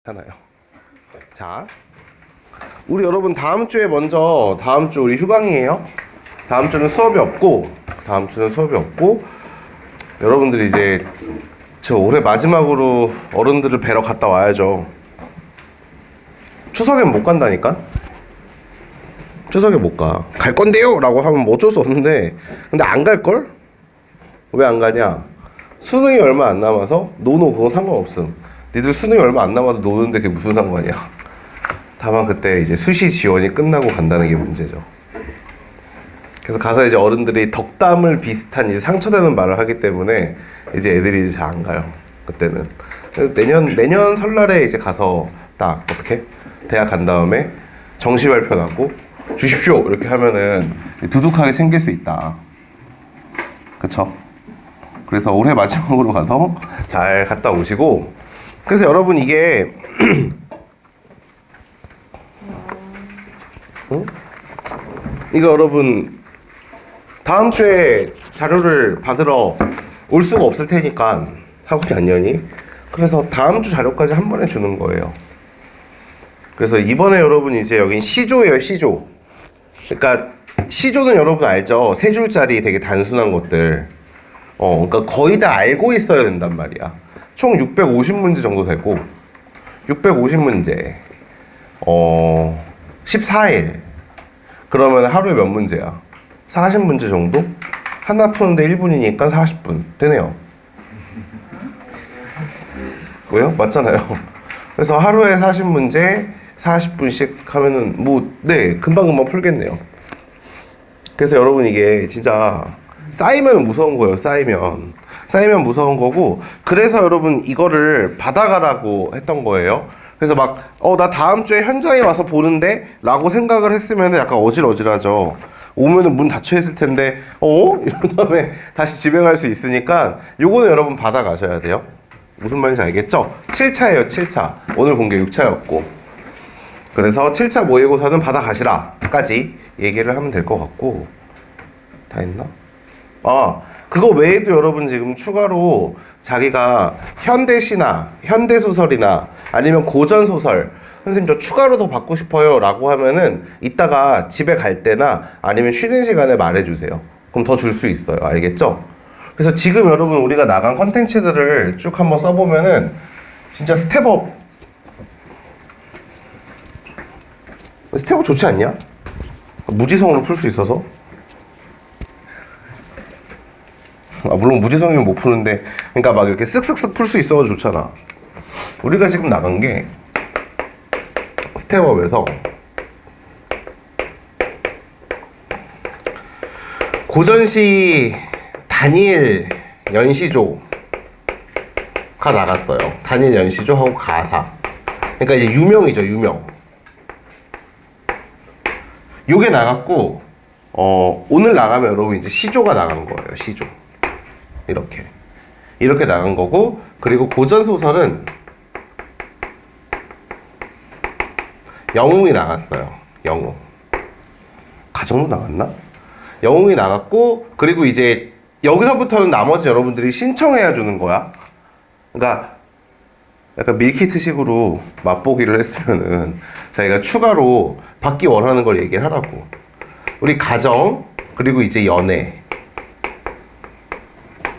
하나요. 자, 우리 여러분 다음 주에 먼저 다음 주 우리 휴강이에요. 다음 주는 수업이 없고 여러분들이 이제 저 올해 마지막으로 어른들을 뵈러 갔다 와야죠. 추석엔 못 간다니까. 추석에 못 가. 갈 건데요 라고 하면 뭐 어쩔 수 없는데, 근데 안 갈걸? 왜 안 가냐? 수능이 얼마 안 남아서 노노 그건 상관없음. 니들 수능이 얼마 안 남아도 노는데 그게 무슨 상관이야. 다만 그때 이제 수시 지원이 끝나고 간다는 게 문제죠. 그래서 가서 이제 어른들이 덕담을 비슷한 이제 상처되는 말을 하기 때문에 이제 애들이 잘 안 가요. 그때는. 내년 설날에 이제 가서 딱 어떻게 대학 간 다음에 정시 발표 나고 주십시오 이렇게 하면은 두둑하게 생길 수 있다. 그쵸? 그래서 올해 마지막으로 가서 잘 갔다 오시고, 그래서 여러분 이게 응? 이거 여러분 다음 주에 자료를 받으러 올 수가 없을 테니까 학원이 안 여니? 그래서 다음 주 자료까지 한 번에 주는 거예요. 그래서 이번에 여러분 이제 여긴 시조예요, 시조. 그러니까 시조는 여러분 알죠? 세 줄짜리 되게 단순한 것들. 그러니까 거의 다 알고 있어야 된단 말이야. 총 650문제 정도 되고, 650문제 14일 그러면 하루에 몇 문제야? 40문제 정도? 하나 푸는데 1분이니까 40분 되네요. 왜요? 맞잖아요. 그래서 하루에 40문제 40분씩 하면은 네, 금방금방 풀겠네요. 그래서 여러분 이게 진짜 쌓이면 무서운 거예요. 쌓이면 무서운 거고, 그래서 여러분 이거를 받아가라고 했던 거예요. 그래서 막 나 다음 주에 현장에 와서 보는데 라고 생각을 했으면 약간 어질어질하죠. 오면은 문 닫혀 있을 텐데 이런 다음에 다시 집에 갈 수 있으니까 요거는 여러분 받아가셔야 돼요. 무슨 말인지 알겠죠? 7차예요 7차. 오늘 본 게 6차였고, 그래서 7차 모의고사는 받아가시라 까지 얘기를 하면 될 것 같고, 다 했나? 그거 외에도 여러분 지금 추가로 자기가 현대시나 현대소설이나 아니면 고전소설 선생님 저 추가로 더 받고 싶어요 라고 하면은 이따가 집에 갈 때나 아니면 쉬는 시간에 말해주세요. 그럼 더 줄 수 있어요. 알겠죠? 그래서 지금 여러분 우리가 나간 컨텐츠들을 쭉 한번 써보면은 진짜 스텝업 좋지 않냐? 무지성으로 풀 수 있어서. 물론 무지성이면 못 푸는데, 그러니까 막 이렇게 쓱쓱쓱 풀 수 있어서 좋잖아. 우리가 지금 나간 게 스텝업에서 고전시 단일 연시조가 나갔어요. 단일 연시조하고 가사. 그러니까 이제 유명이죠, 유명. 요게 나갔고, 오늘 나가면 여러분 이제 시조가 나간 거예요, 시조. 이렇게 나간 거고, 그리고 고전소설은 영웅이 나갔어요. 영웅. 가정도 나갔나? 영웅이 나갔고, 그리고 이제 여기서부터는 나머지 여러분들이 신청해야 주는 거야. 그러니까 약간 밀키트 식으로 맛보기를 했으면은 자기가 추가로 받기 원하는 걸 얘기를 하라고. 우리 가정, 그리고 이제 연애,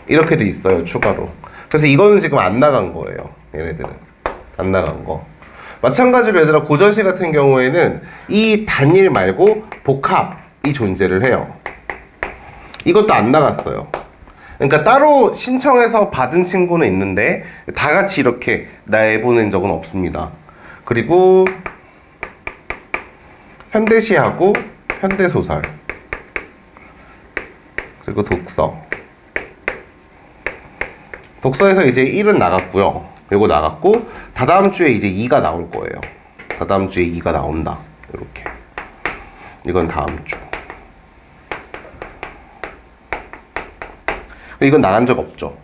이렇게 돼 있어요, 추가로. 그래서 이거는 지금 안 나간 거예요, 얘네들은. 안 나간 거. 마찬가지로 얘들아, 고전시 같은 경우에는 이 단일 말고 복합이 존재를 해요. 이것도 안 나갔어요. 그러니까 따로 신청해서 받은 친구는 있는데 다 같이 이렇게 내보낸 적은 없습니다. 그리고 현대시하고 현대소설, 그리고 독서에서 이제 1은 나갔고요. 이거 나갔고, 다다음 주에 이제 2가 나올 거예요. 다다음 주에 2가 나온다. 이렇게. 이건 다음 주. 이건 나간 적 없죠.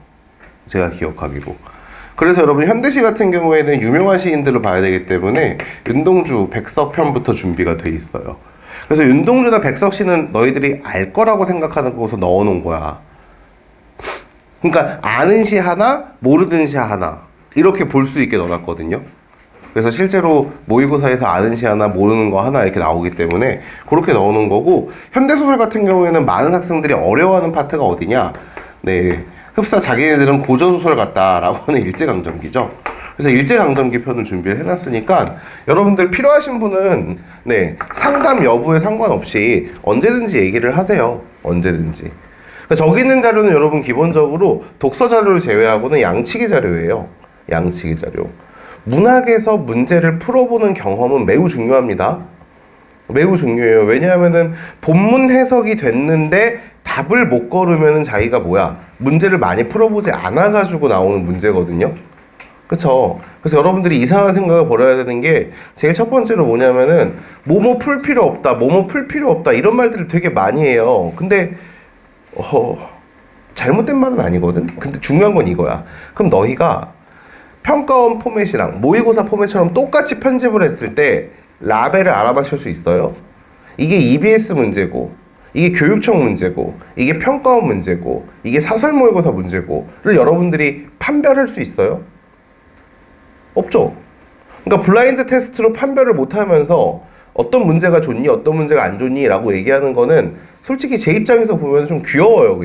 제가 기억하기로. 그래서 여러분 현대시 같은 경우에는 유명한 시인들을 봐야 되기 때문에 윤동주, 백석 편부터 준비가 돼 있어요. 그래서 윤동주나 백석 씨는 너희들이 알 거라고 생각하는 곳에 넣어놓은 거야. 그러니까 아는 시 하나, 모르는 시 하나 이렇게 볼 수 있게 넣어놨거든요. 그래서 실제로 모의고사에서 아는 시 하나 모르는 거 하나 이렇게 나오기 때문에 그렇게 넣는 거고, 현대소설 같은 경우에는 많은 학생들이 어려워하는 파트가 어디냐, 네, 흡사 자기네들은 고전소설 같다라고 하는 일제강점기죠. 그래서 일제강점기 편을 준비를 해놨으니까 여러분들 필요하신 분은 네, 상담 여부에 상관없이 언제든지 얘기를 하세요. 언제든지. 그러니까 저기 있는 자료는 여러분 기본적으로 독서 자료를 제외하고는 양치기 자료예요. 양치기 자료. 문학에서 문제를 풀어보는 경험은 매우 중요합니다. 매우 중요해요. 왜냐하면은 본문 해석이 됐는데 답을 못 걸으면은 자기가 뭐야, 문제를 많이 풀어보지 않아가지고 나오는 문제거든요. 그쵸? 그래서 여러분들이 이상한 생각을 버려야 되는 게, 제일 첫 번째로 뭐냐면은 뭐뭐 풀 필요 없다, 뭐뭐 풀 필요 없다, 이런 말들을 되게 많이 해요. 근데 잘못된 말은 아니거든? 근데 중요한 건 이거야. 그럼 너희가 평가원 포맷이랑 모의고사 포맷처럼 똑같이 편집을 했을 때 라벨을 알아맞힐 수 있어요? 이게 EBS 문제고, 이게 교육청 문제고, 이게 평가원 문제고, 이게 사설 모의고사 문제고를 여러분들이 판별할 수 있어요? 없죠. 그러니까 블라인드 테스트로 판별을 못하면서 어떤 문제가 좋니, 어떤 문제가 안 좋니 라고 얘기하는 거는 솔직히 제 입장에서 보면 좀 귀여워요.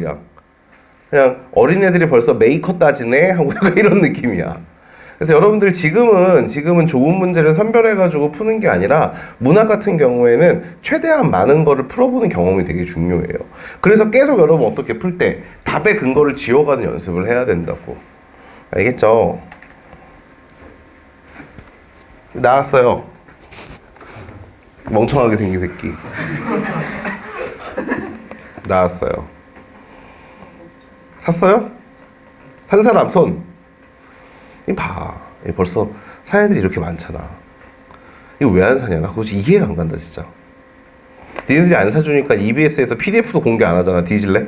그냥 어린애들이 벌써 메이커 따지네 하고 약간 이런 느낌이야. 그래서 여러분들 지금은 좋은 문제를 선별해가지고 푸는 게 아니라, 문학 같은 경우에는 최대한 많은 거를 풀어보는 경험이 되게 중요해요. 그래서 계속 여러분 어떻게 풀 때 답의 근거를 지워가는 연습을 해야 된다고. 알겠죠? 나왔어요. 멍청하게 생긴 새끼. 나왔어요. 샀어요? 산 사람 손. 이 봐. 벌써 사야 애들이 이렇게 많잖아. 이거 왜 안 사냐? 나 그거 이해가 안 간다 진짜. 니네들이 안 사주니까 EBS에서 PDF도 공개 안 하잖아. 뒤질래?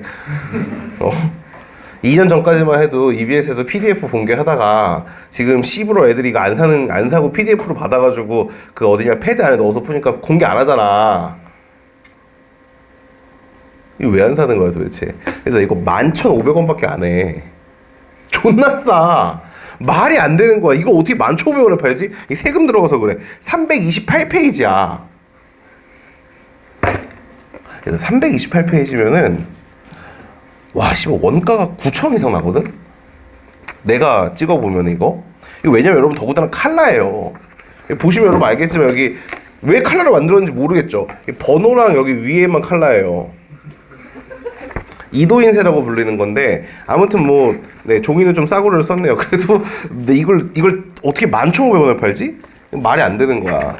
2년 전까지만 해도 EBS에서 PDF 공개하다가 지금 C부로 애들이 이거 안 사고 PDF로 받아가지고 그 어디냐 패드 안에 넣어서 푸니까 공개 안 하잖아. 이거 왜 안 사는 거야 도대체? 그래서 이거 11,500원밖에 안 해. 존나 싸. 말이 안 되는 거야. 이거 어떻게 11,500원을 팔지? 이 세금 들어가서 그래. 328페이지야. 그래서 328페이지면은 와, 씨발 원가가 9,000원 이상 나거든? 내가 찍어보면 이거 왜냐면 여러분 더군다나 칼라예요. 보시면 여러분 알겠지만 여기 왜 칼라를 만들었는지 모르겠죠? 번호랑 여기 위에만 칼라예요. 이도인쇄라고 불리는 건데, 아무튼 뭐 네, 종이는 좀 싸구려를 썼네요. 그래도 근데 이걸 어떻게 11,500원에 팔지? 말이 안 되는 거야.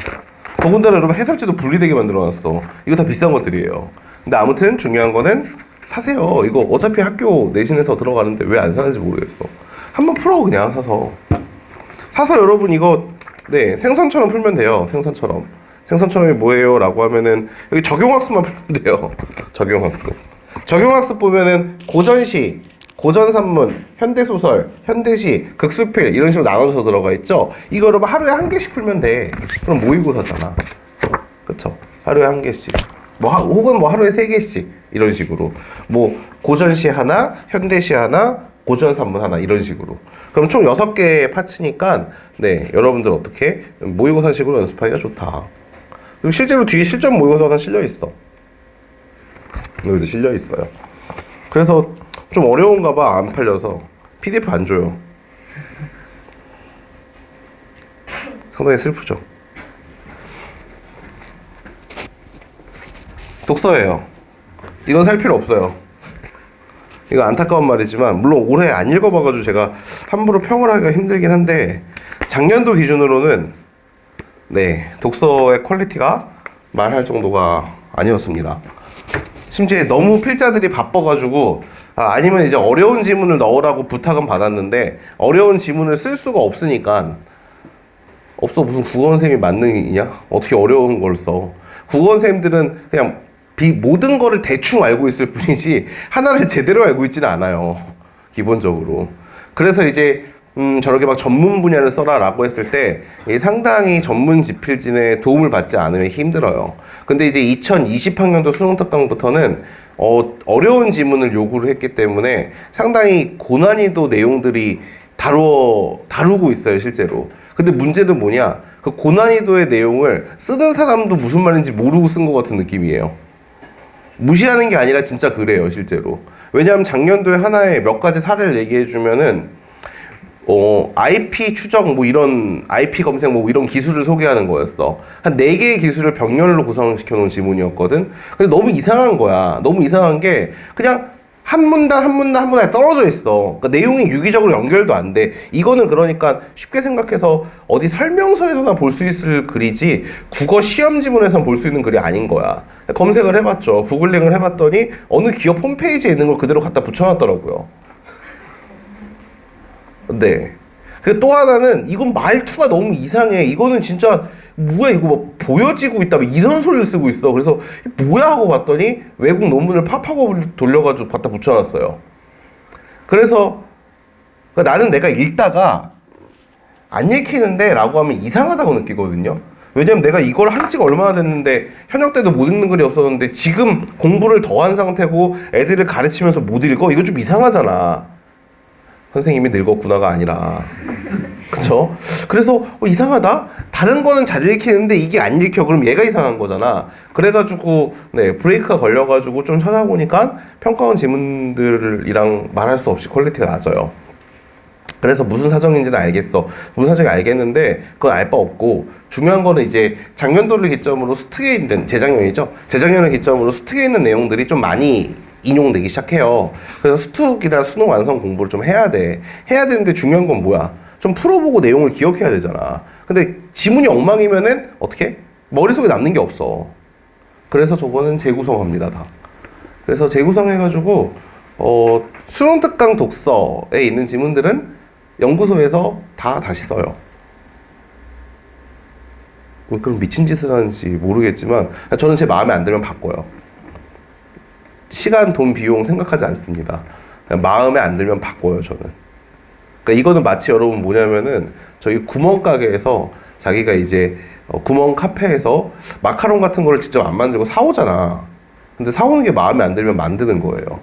더군다나 여러분 해설지도 분리되게 만들어놨어. 이거 다 비싼 것들이에요. 근데 아무튼 중요한 거는 사세요. 이거 어차피 학교 내신에서 들어가는데 왜 안 사는지 모르겠어. 한번 풀어. 그냥 사서 여러분 이거 네, 생선처럼 풀면 돼요. 생선처럼이 뭐예요? 라고 하면은 여기 적용학습만 풀면 돼요. 적용학습 보면은 고전시, 고전산문, 현대소설, 현대시, 극수필 이런 식으로 나눠서 들어가 있죠. 이거 여러분 하루에 한 개씩 풀면 돼. 그럼 모의고사잖아. 그쵸? 하루에 한 개씩. 혹은 하루에 세 개씩 이런 식으로. 뭐 고전시 하나, 현대시 하나, 고전산문 하나 이런 식으로. 그럼 총 6개의 파츠니까 네, 여러분들 어떻게 모의고사식으로 연습하기가 좋다. 그리고 실제로 뒤에 실전 모의고사가 실려 있어. 여기도 실려 있어요. 그래서 좀 어려운가 봐. 안 팔려서 PDF 안 줘요. 상당히 슬프죠. 독서예요. 이건 살 필요 없어요. 이거 안타까운 말이지만 물론 올해 안 읽어봐가지고 제가 함부로 평을 하기가 힘들긴 한데, 작년도 기준으로는 네, 독서의 퀄리티가 말할 정도가 아니었습니다. 심지어 너무 필자들이 바빠가지고 아니면 이제 어려운 지문을 넣으라고 부탁은 받았는데, 어려운 지문을 쓸 수가 없으니까 무슨 국어선생님이 만능이냐? 어떻게 어려운 걸 써? 국어선생님들은 그냥 모든 거를 대충 알고 있을 뿐이지 하나를 제대로 알고 있지는 않아요. 기본적으로. 그래서 이제 저렇게 막 전문 분야를 써라 라고 했을 때 상당히 전문 지필진의 도움을 받지 않으면 힘들어요. 근데 이제 2020학년도 수능특강부터는 어려운 지문을 요구를 했기 때문에 상당히 고난이도 내용들이 다루고 있어요, 실제로. 근데 문제는 뭐냐? 그 고난이도의 내용을 쓰는 사람도 무슨 말인지 모르고 쓴 것 같은 느낌이에요. 무시하는 게 아니라 진짜 그래요, 실제로. 왜냐하면 작년도에 하나의 몇 가지 사례를 얘기해 주면은 IP 추적 뭐 이런 IP 검색 뭐 이런 기술을 소개하는 거였어. 한 4개의 기술을 병렬로 구성시켜 놓은 지문이었거든. 근데 너무 이상한 거야. 너무 이상한 게 그냥 한 문단 한 문단 한 문단에 떨어져 있어. 그러니까 내용이 유기적으로 연결도 안 돼. 이거는 그러니까 쉽게 생각해서 어디 설명서에서나 볼 수 있을 글이지 국어 시험 지문에서는 볼 수 있는 글이 아닌 거야. 검색을 해봤죠. 구글링을 해봤더니 어느 기업 홈페이지에 있는 걸 그대로 갖다 붙여놨더라고요. 네. 그 또 하나는 이건 말투가 너무 이상해. 이거는 진짜 뭐야 이거 뭐 보여지고 있다 이런 소리를 쓰고 있어. 그래서 뭐야 하고 봤더니 외국 논문을 팝하고 돌려가지고 갖다 붙여놨어요. 그래서 나는 내가 읽다가 안 읽히는데 라고 하면 이상하다고 느끼거든요. 왜냐면 내가 이걸 한 지가 얼마나 됐는데 현역 때도 못 읽는 글이 없었는데 지금 공부를 더 한 상태고 애들을 가르치면서 못 읽어? 이거 좀 이상하잖아. 선생님이 늙었구나가 아니라. 그쵸? 그래서 이상하다? 다른 거는 잘 읽히는데 이게 안 읽혀. 그럼 얘가 이상한 거잖아. 그래가지고 네 브레이크가 걸려가지고 좀 찾아보니까 평가원 지문들이랑 말할 수 없이 퀄리티가 낮아요. 그래서 무슨 사정인지는 알겠어. 무슨 사정인지 알겠는데 그건 알 바 없고 중요한 거는 이제 작년도를 기점으로 수특에 있는 재작년이죠. 재작년을 기점으로 수특에 있는 내용들이 좀 많이 인용되기 시작해요. 그래서 수특이나 수능 완성 공부를 좀 해야 돼. 해야 되는데 중요한 건 뭐야? 좀 풀어보고 내용을 기억해야 되잖아. 근데 지문이 엉망이면은 어떻게? 머릿속에 남는 게 없어. 그래서 저거는 재구성합니다, 다. 그래서 재구성해가지고 수능 특강 독서에 있는 지문들은 연구소에서 다 다시 써요. 왜 그런 미친 짓을 하는지 모르겠지만 저는 제 마음에 안 들면 바꿔요. 시간, 돈, 비용 생각하지 않습니다. 그냥 마음에 안 들면 바꿔요, 저는. 그러니까 이거는 마치 여러분 뭐냐면은 저희 구멍가게에서 자기가 이제 구멍 카페에서 마카롱 같은 거를 직접 안 만들고 사오잖아. 근데 사오는 게 마음에 안 들면 만드는 거예요.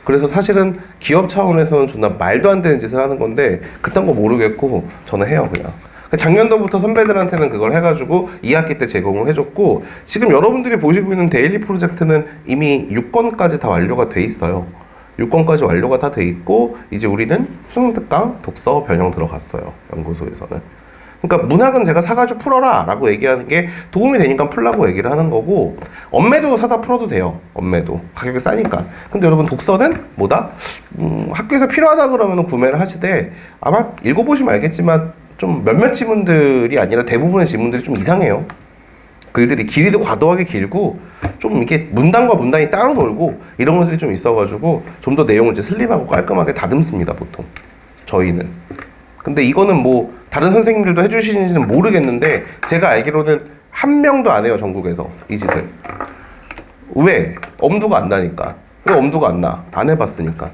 그래서 사실은 기업 차원에서는 존나 말도 안 되는 짓을 하는 건데 그딴 거 모르겠고 저는 해요, 그냥. 작년도부터 선배들한테는 그걸 해가지고 2학기 때 제공을 해줬고 지금 여러분들이 보시고 있는 데일리 프로젝트는 이미 6권까지 다 완료가 돼 있어요. 6권까지 완료가 다 돼 있고 이제 우리는 수능 특강 독서 변형 들어갔어요, 연구소에서는. 그러니까 문학은 제가 사가지고 풀어라 라고 얘기하는 게 도움이 되니까 풀라고 얘기를 하는 거고 엄매도 사다 풀어도 돼요. 엄매도 가격이 싸니까. 근데 여러분 독서는 뭐다? 학교에서 필요하다 그러면 구매를 하시되 아마 읽어보시면 알겠지만 좀 몇몇 지문들이 아니라 대부분의 지문들이 좀 이상해요. 글들이 길이도 과도하게 길고 좀 이렇게 문단과 문단이 따로 놀고 이런 것들이 좀 있어가지고 좀 더 내용을 이제 슬림하고 깔끔하게 다듬습니다, 보통 저희는. 근데 이거는 뭐 다른 선생님들도 해주시는지는 모르겠는데 제가 알기로는 한 명도 안 해요, 전국에서 이 짓을. 왜? 엄두가 안 나니까. 왜 엄두가 안 나? 안 해봤으니까.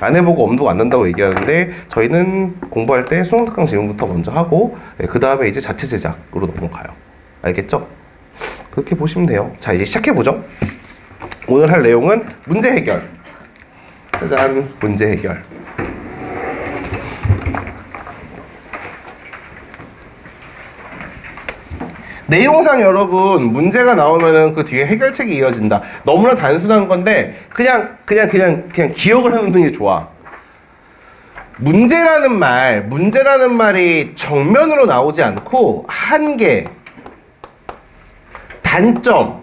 안 해보고 엄두가 안 난다고 얘기하는데 저희는 공부할 때 수능 특강 지문부터 먼저 하고 그 다음에 이제 자체 제작으로 넘어가요. 알겠죠? 그렇게 보시면 돼요. 자, 이제 시작해보죠. 오늘 할 내용은 문제 해결. 짜잔, 문제 해결. 내용상 여러분 문제가 나오면은 그 뒤에 해결책이 이어진다. 너무나 단순한 건데 그냥 기억을 해놓는 게 좋아. 문제라는 말이 정면으로 나오지 않고 한계, 단점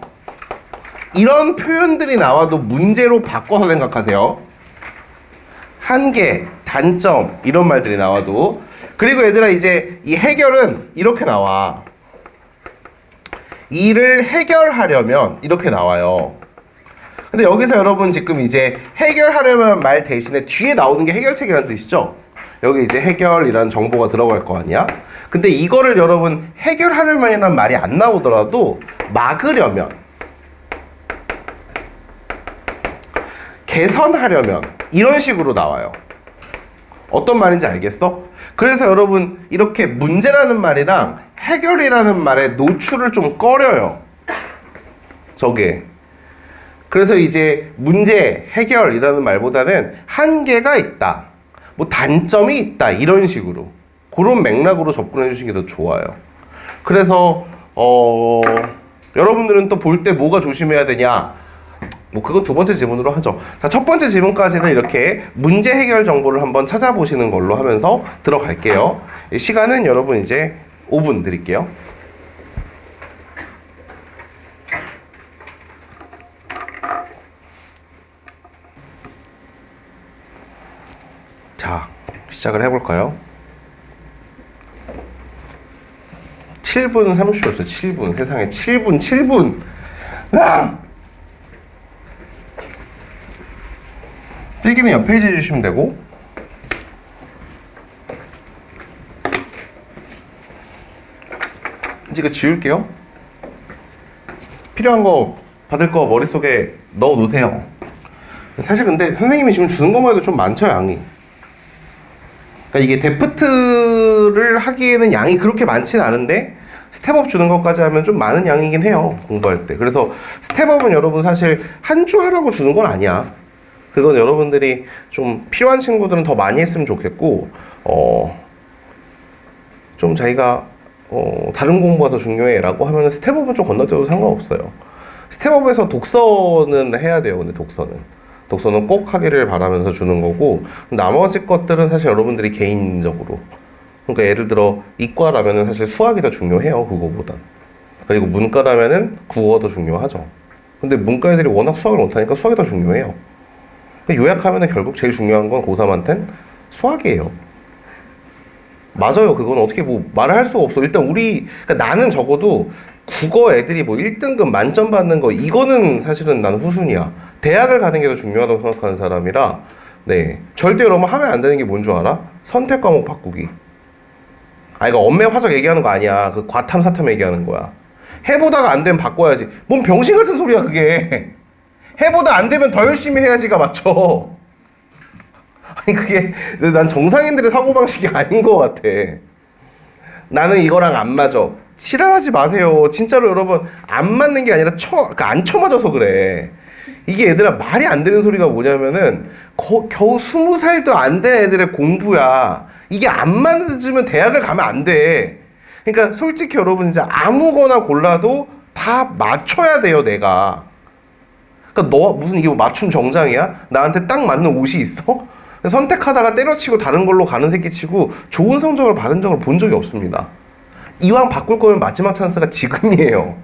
이런 표현들이 나와도 문제로 바꿔서 생각하세요. 한계, 단점 이런 말들이 나와도. 그리고 얘들아 이제 이 해결은 이렇게 나와. 이를 해결하려면 이렇게 나와요. 근데 여기서 여러분 지금 이제 해결하려면 말 대신에 뒤에 나오는 게 해결책이라는 뜻이죠. 여기 이제 해결이라는 정보가 들어갈 거 아니야. 근데 이거를 여러분 해결하려면이라는 말이 안 나오더라도 막으려면, 개선하려면 이런 식으로 나와요. 어떤 말인지 알겠어? 그래서 여러분 이렇게 문제라는 말이랑 해결이라는 말에 노출을 좀 꺼려요, 저게. 그래서 이제 문제, 해결이라는 말보다는 한계가 있다, 뭐 단점이 있다 이런 식으로 그런 맥락으로 접근해 주시는 게 더 좋아요. 그래서 여러분들은 또 볼 때 뭐가 조심해야 되냐, 뭐 그건 두 번째 질문으로 하죠. 자, 첫 번째 질문까지는 이렇게 문제 해결 정보를 한번 찾아보시는 걸로 하면서 들어갈게요. 시간은 여러분 이제 5분 드릴게요. 자, 시작을 해볼까요? 7분 30초였어요. 7분. 세상에 7분. 아! 필기는 옆 페이지 해주시면 되고, 이제 이거 지울게요. 필요한 거 받을 거 머릿속에 넣어 놓으세요. 사실 근데 선생님이 지금 주는 것만 해도 좀 많죠, 양이. 그러니까 이게 데프트를 하기에는 양이 그렇게 많지는 않은데 스텝업 주는 것까지 하면 좀 많은 양이긴 해요, 공부할 때. 그래서 스텝업은 여러분 사실 한 주 하라고 주는 건 아니야. 그건 여러분들이 좀 필요한 친구들은 더 많이 했으면 좋겠고, 좀 자기가 다른 공부가 더 중요해 라고 하면 스텝업은 좀 건너뛰어도 상관없어요. 스텝업에서 독서는 해야 돼요. 근데 독서는 꼭 하기를 바라면서 주는 거고, 나머지 것들은 사실 여러분들이 개인적으로, 그러니까 예를 들어 이과라면은 사실 수학이 더 중요해요, 국어보다. 그리고 문과라면은 국어가 더 중요하죠. 근데 문과 애들이 워낙 수학을 못하니까 수학이 더 중요해요. 요약하면은 결국 제일 중요한 건 고3한텐 수학이에요. 맞아요. 그건 어떻게 뭐 말을 할 수가 없어. 일단 그러니까 나는 적어도 국어 애들이 뭐 1등급 만점 받는 거, 이거는 사실은 난 후순위야. 대학을 가는 게 더 중요하다고 생각하는 사람이라, 네. 절대 여러분 하면 안 되는 게 뭔 줄 알아? 선택 과목 바꾸기. 이거 엄매 화작 얘기하는 거 아니야. 그 과탐, 사탐 얘기하는 거야. 해보다가 안 되면 바꿔야지. 뭔 병신 같은 소리야, 그게. 해보다 안 되면 더 열심히 해야지가 맞죠. 아니, 그게, 난 정상인들의 사고방식이 아닌 것 같아. 나는 이거랑 안 맞아. 지랄하지 마세요. 진짜로 여러분, 안 맞는 게 아니라 그러니까 안 쳐맞아서 그래. 이게 얘들아, 말이 안 되는 소리가 뭐냐면은, 겨우 20살도 안 된 애들의 공부야. 이게 안 맞으면 대학을 가면 안 돼. 그러니까 솔직히 여러분, 진짜 아무거나 골라도 다 맞춰야 돼요, 내가. 그러니까 너 무슨 이게 뭐 맞춤 정장이야? 나한테 딱 맞는 옷이 있어? 선택하다가 때려치고 다른 걸로 가는 새끼치고 좋은 성적을 받은 적을 본 적이 없습니다. 이왕 바꿀 거면 마지막 찬스가 지금이에요.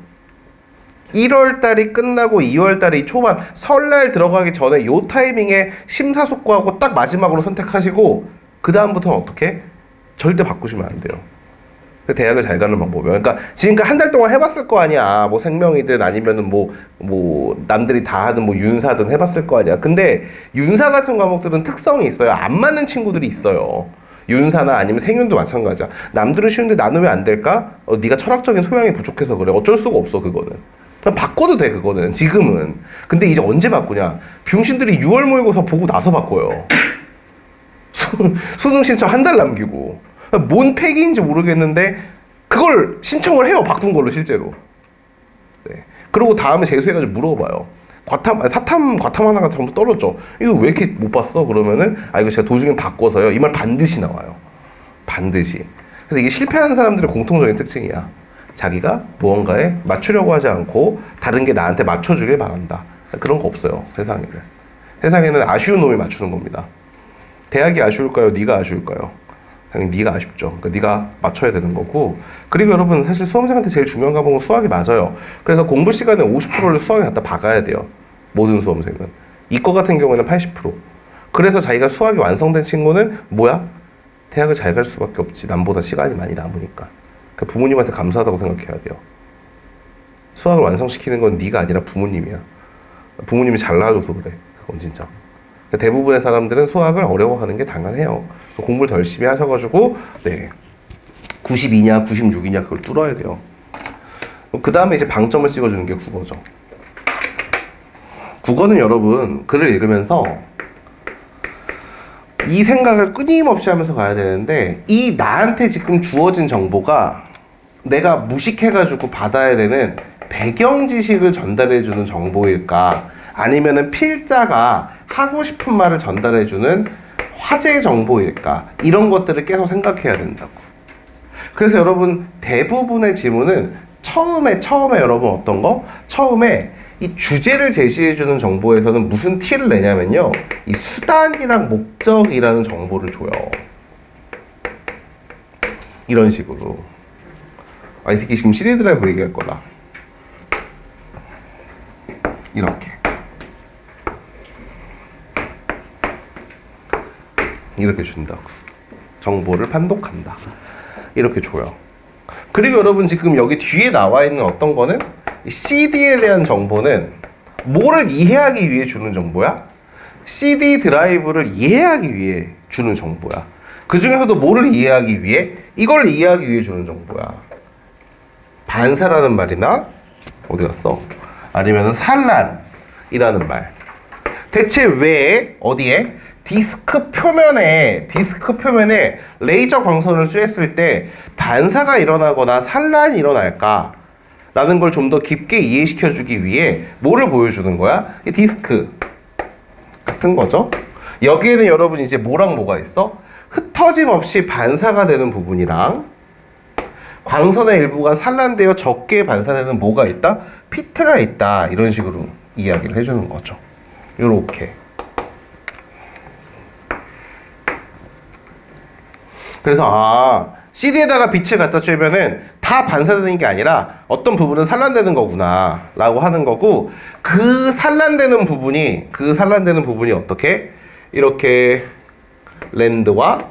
1월 달이 끝나고 2월 달이 초반, 설날 들어가기 전에 요 타이밍에 심사숙고하고 딱 마지막으로 선택하시고, 그 다음부터는 어떻게? 절대 바꾸시면 안 돼요. 대학을 잘 가는 방법이요. 그러니까 지금까지 한 달 동안 해봤을 거 아니야. 뭐 생명이든 아니면은 뭐 남들이 다 하든 뭐 윤사든 해봤을 거 아니야. 근데 윤사 같은 과목들은 특성이 있어요. 안 맞는 친구들이 있어요. 윤사나 아니면 생윤도 마찬가지야. 남들은 쉬운데 나는 왜 안 될까? 네가 철학적인 소양이 부족해서 그래. 어쩔 수가 없어, 그거는. 그냥 바꿔도 돼, 그거는. 지금은. 근데 이제 언제 바꾸냐? 병신들이 6월 모의고사 보고 나서 바꿔요. 수능 신청 한 달 남기고. 뭔 팩인지 모르겠는데 그걸 신청을 해요, 바꾼 걸로 실제로. 네. 그리고 다음에 재수해가지고 물어봐요. 사탐 하나가 점수 떨어져. 이거 왜 이렇게 못 봤어? 그러면은 이거 제가 도중에 바꿔서요. 이 말 반드시 나와요. 반드시. 그래서 이게 실패하는 사람들의 공통적인 특징이야. 자기가 무언가에 맞추려고 하지 않고 다른 게 나한테 맞춰주길 바란다. 그런 거 없어요, 세상에는. 세상에는 아쉬운 놈이 맞추는 겁니다. 대학이 아쉬울까요? 네가 아쉬울까요? 당연히 네가 아쉽죠. 그러니까 네가 맞춰야 되는 거고. 그리고 여러분, 사실 수험생한테 제일 중요한 과목은 수학이 맞아요. 그래서 공부 시간의 50%를 수학에 갖다 박아야 돼요, 모든 수험생은. 이과 같은 경우에는 80%. 그래서 자기가 수학이 완성된 친구는 뭐야? 대학을 잘 갈 수밖에 없지. 남보다 시간이 많이 남으니까. 그러니까 부모님한테 감사하다고 생각해야 돼요. 수학을 완성시키는 건 네가 아니라 부모님이야. 부모님이 잘 낳아줘서 그래, 그건 진짜. 대부분의 사람들은 수학을 어려워하는 게 당연해요. 공부를 더 열심히 하셔가지고, 네, 92냐 96이냐 그걸 뚫어야 돼요. 그 다음에 이제 방점을 찍어주는 게 국어죠. 국어는 여러분, 글을 읽으면서 이 생각을 끊임없이 하면서 가야 되는데, 이 나한테 지금 주어진 정보가 내가 무식해가지고 받아야 되는 배경 지식을 전달해주는 정보일까, 아니면은 필자가 하고 싶은 말을 전달해주는 화재 정보일까? 이런 것들을 계속 생각해야 된다고. 그래서 여러분 대부분의 지문은 처음에 여러분 어떤 거? 처음에 이 주제를 제시해주는 정보에서는 무슨 티를 내냐면요. 이 수단이랑 목적이라는 정보를 줘요. 이런 식으로. 이 새끼 지금 CD 드라이브 얘기할 거다. 이렇게 준다고. 정보를 판독한다. 이렇게 줘요. 그리고 여러분 지금 여기 뒤에 나와 있는 어떤 거는 CD에 대한 정보는 뭐를 이해하기 위해 주는 정보야? CD 드라이브를 이해하기 위해 주는 정보야. 그 중에서도 뭐를 이해하기 위해? 이걸 이해하기 위해 주는 정보야. 반사라는 말이나 어디 갔어? 아니면 산란이라는 말. 대체 왜 어디에? 디스크 표면에 레이저 광선을 쬐었을 때 반사가 일어나거나 산란이 일어날까? 라는 걸 좀 더 깊게 이해시켜 주기 위해 뭐를 보여주는 거야? 이 디스크 같은 거죠. 여기에는 여러분 이제 뭐랑 뭐가 있어? 흩어짐 없이 반사가 되는 부분이랑 광선의 일부가 산란되어 적게 반사되는 뭐가 있다? 피트가 있다. 이런 식으로 이야기를 해주는 거죠. 요렇게. 그래서 CD에다가 빛을 갖다 쬐면은 다 반사되는 게 아니라 어떤 부분은 산란되는 거구나 라고 하는 거고, 그 산란되는 부분이 어떻게? 이렇게 랜드와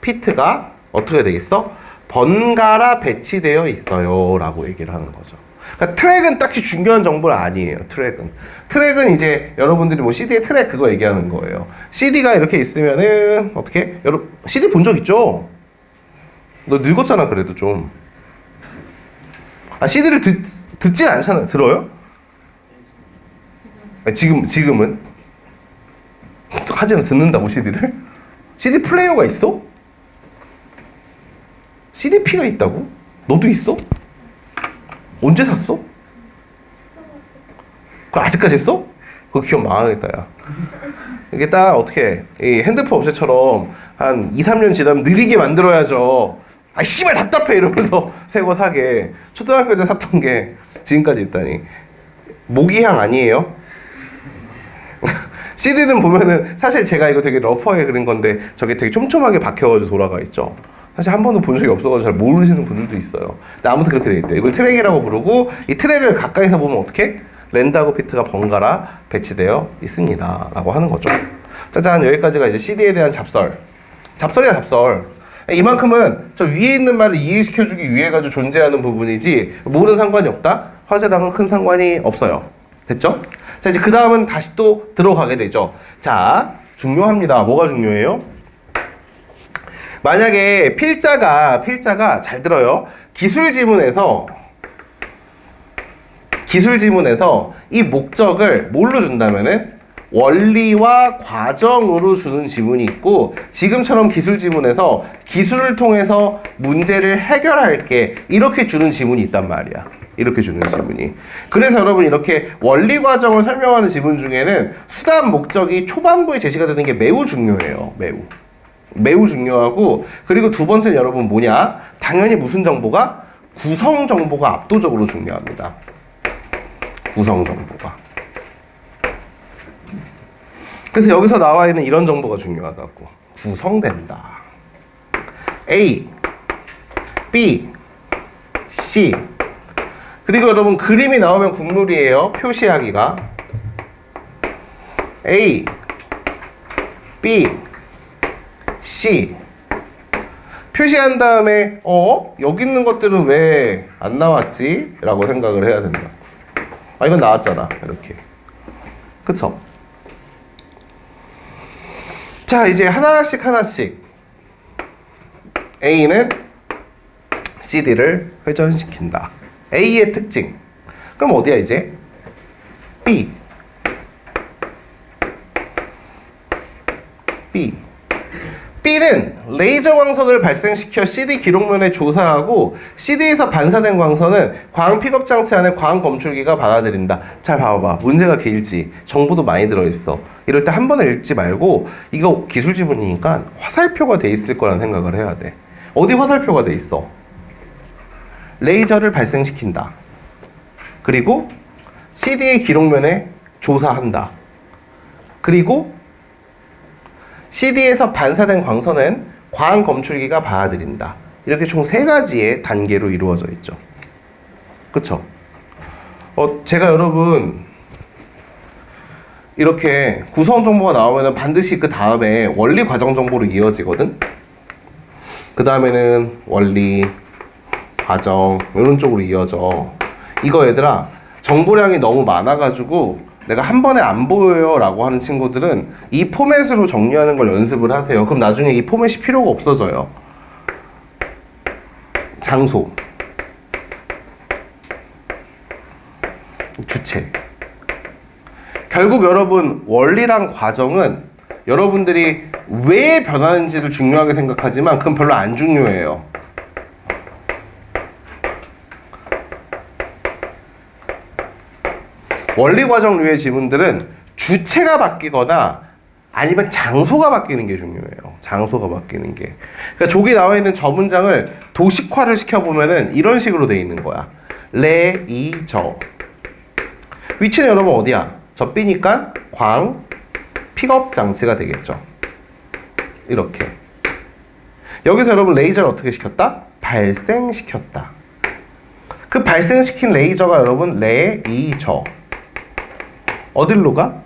피트가 어떻게 되겠어? 번갈아 배치되어 있어요 라고 얘기를 하는 거죠. 그러니까 트랙은 딱히 중요한 정보는 아니에요. 트랙은 이제 여러분들이 뭐 CD의 트랙 그거 얘기하는 거예요. CD가 이렇게 있으면은 어떻게? 여러분 CD 본 적 있죠? 너 늙었잖아. 그래도 좀. CD를 듣진 않잖아요. 들어요? 지금은 하지는 듣는다고. CD를? CD 플레이어가 있어? CDP가 있다고? 너도 있어? 언제 샀어? 그걸 아직까지 써? 그거 기억 망하겠다, 야. 이게 딱 어떻게, 이 핸드폰 업체처럼 한 2, 3년 지나면 느리게 만들어야죠. 씨발 답답해 이러면서 새 거 사게. 초등학교 때 샀던 게 지금까지 있다니. 모기향 아니에요? CD는 보면은 사실 제가 이거 되게 러프하게 그린 건데 저게 되게 촘촘하게 박혀가지고 돌아가 있죠. 사실 한 번도 본 적이 없어가지고 잘 모르시는 분들도 있어요. 근데 아무튼 그렇게 돼 있대요. 이걸 트랙이라고 부르고, 이 트랙을 가까이서 보면 어떻게? 랜드하고 피트가 번갈아 배치되어 있습니다 라고 하는 거죠. 짜잔, 여기까지가 이제 CD에 대한 잡설. 잡설이야 잡설. 이만큼은 저 위에 있는 말을 이해시켜주기 위해 가지고 존재하는 부분이지 뭐는 상관이 없다? 화재랑은 큰 상관이 없어요. 됐죠? 자, 이제 그 다음은 다시 또 들어가게 되죠. 자, 중요합니다. 뭐가 중요해요? 만약에 필자가 잘 들어요. 기술 지문에서 이 목적을 뭘로 준다면은 원리와 과정으로 주는 지문이 있고, 지금처럼 기술 지문에서 기술을 통해서 문제를 해결할게 이렇게 주는 지문이 있단 말이야. 이렇게 주는 지문이. 그래서 여러분 이렇게 원리 과정을 설명하는 지문 중에는 수단 목적이 초반부에 제시가 되는 게 매우 중요해요. 매우 중요하고, 그리고 두 번째는 여러분 뭐냐? 당연히 무슨 정보가? 구성 정보가 압도적으로 중요합니다. 구성 정보가. 그래서 여기서 나와 있는 이런 정보가 중요하다고. 구성된다. A, B, C. 그리고 여러분 그림이 나오면 국룰이에요. 표시하기가. A, B, C. 표시한 다음에 여기 있는 것들은 왜 안 나왔지? 라고 생각을 해야 된다. 이건 나왔잖아. 이렇게. 그쵸? 자, 이제 하나씩 A는 CD를 회전시킨다. A의 특징. 그럼 어디야 이제? B. B는 레이저 광선을 발생시켜 CD 기록면에 조사하고 CD에서 반사된 광선은 광 픽업 장치 안에 광 검출기가 받아들인다. 잘 봐봐. 문제가 길지. 정보도 많이 들어있어. 이럴 때 한 번에 읽지 말고 이거 기술 지문이니까 화살표가 돼 있을 거라는 생각을 해야 돼. 어디 화살표가 돼 있어? 레이저를 발생시킨다. 그리고 CD의 기록면에 조사한다. 그리고 CD에서 반사된 광선은 광 검출기가 받아들인다. 이렇게 총 3가지의 단계로 이루어져 있죠. 그쵸? 제가 여러분 이렇게 구성 정보가 나오면 반드시 그 다음에 원리 과정 정보로 이어지거든? 그 다음에는 원리, 과정 이런 쪽으로 이어져. 이거 얘들아 정보량이 너무 많아가지고 내가 한 번에 안 보여요 라고 하는 친구들은 이 포맷으로 정리하는 걸 연습을 하세요. 그럼 나중에 이 포맷이 필요가 없어져요. 장소, 주체. 결국 여러분 원리랑 과정은 여러분들이 왜 변하는지를 중요하게 생각하지만 그건 별로 안 중요해요. 원리과정류의 지문들은 주체가 바뀌거나 아니면 장소가 바뀌는 게 중요해요. 장소가 바뀌는 게. 그러니까 조기 나와 있는 저 문장을 도식화를 시켜보면은 이런 식으로 돼 있는 거야. 레이저. 위치는 여러분 어디야? 저 B니까 광 픽업 장치가 되겠죠. 이렇게. 여기서 여러분 레이저를 어떻게 시켰다? 발생시켰다. 그 발생시킨 레이저가 여러분 레이저. 어딜로 가?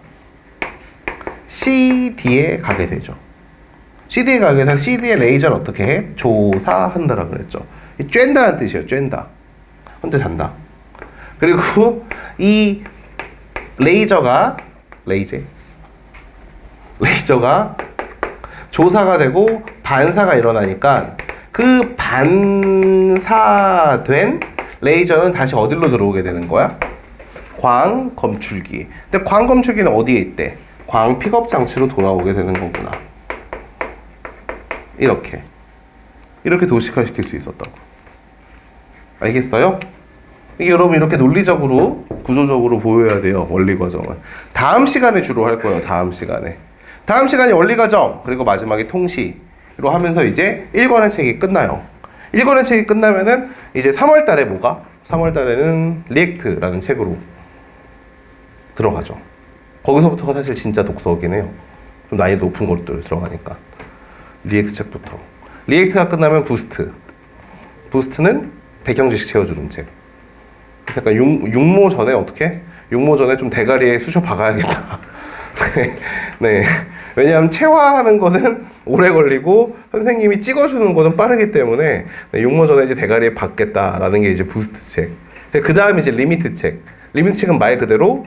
CD에 가게 되죠. CD에 가게 돼서 CD의 레이저를 어떻게 해? 조사한다라 그랬죠. 이 쬐다라는 뜻이에요. 쬐다. 혼자 잔다. 그리고 이 레이저가 조사가 되고 반사가 일어나니까 그 반사된 레이저는 다시 어디로 들어오게 되는 거야? 광 검출기. 근데 광 검출기는 어디에 있대? 광 픽업 장치로 돌아오게 되는 거구나. 이렇게 도식화 시킬 수 있었다고. 알겠어요? 이게 여러분 이렇게 논리적으로 구조적으로 보여야 돼요. 원리 과정은. 다음 시간에 주로 할 거예요. 다음 시간에 원리 과정 그리고 마지막에 통시로 하면서 이제 1권의 책이 끝나요. 1권의 책이 끝나면은 이제 3월 달에 뭐가? 3월 달에는 리액트라는 책으로 들어가죠. 거기서부터가 사실 진짜 독서긴 해요. 좀 난이도 높은 것들 들어가니까. 리액트 책부터. 리액트가 끝나면 부스트. 부스트는 배경지식 채워주는 책. 그래서 약간 육모 전에 어떻게? 육모 전에 좀 대가리에 쑤셔 박아야겠다. 네. 왜냐하면 체화하는 거는 오래 걸리고 선생님이 찍어주는 거는 빠르기 때문에 육모 전에 이제 대가리에 박겠다라는 게 이제 부스트 책. 그 다음에 이제 리미트 책. 리미트 책은 말 그대로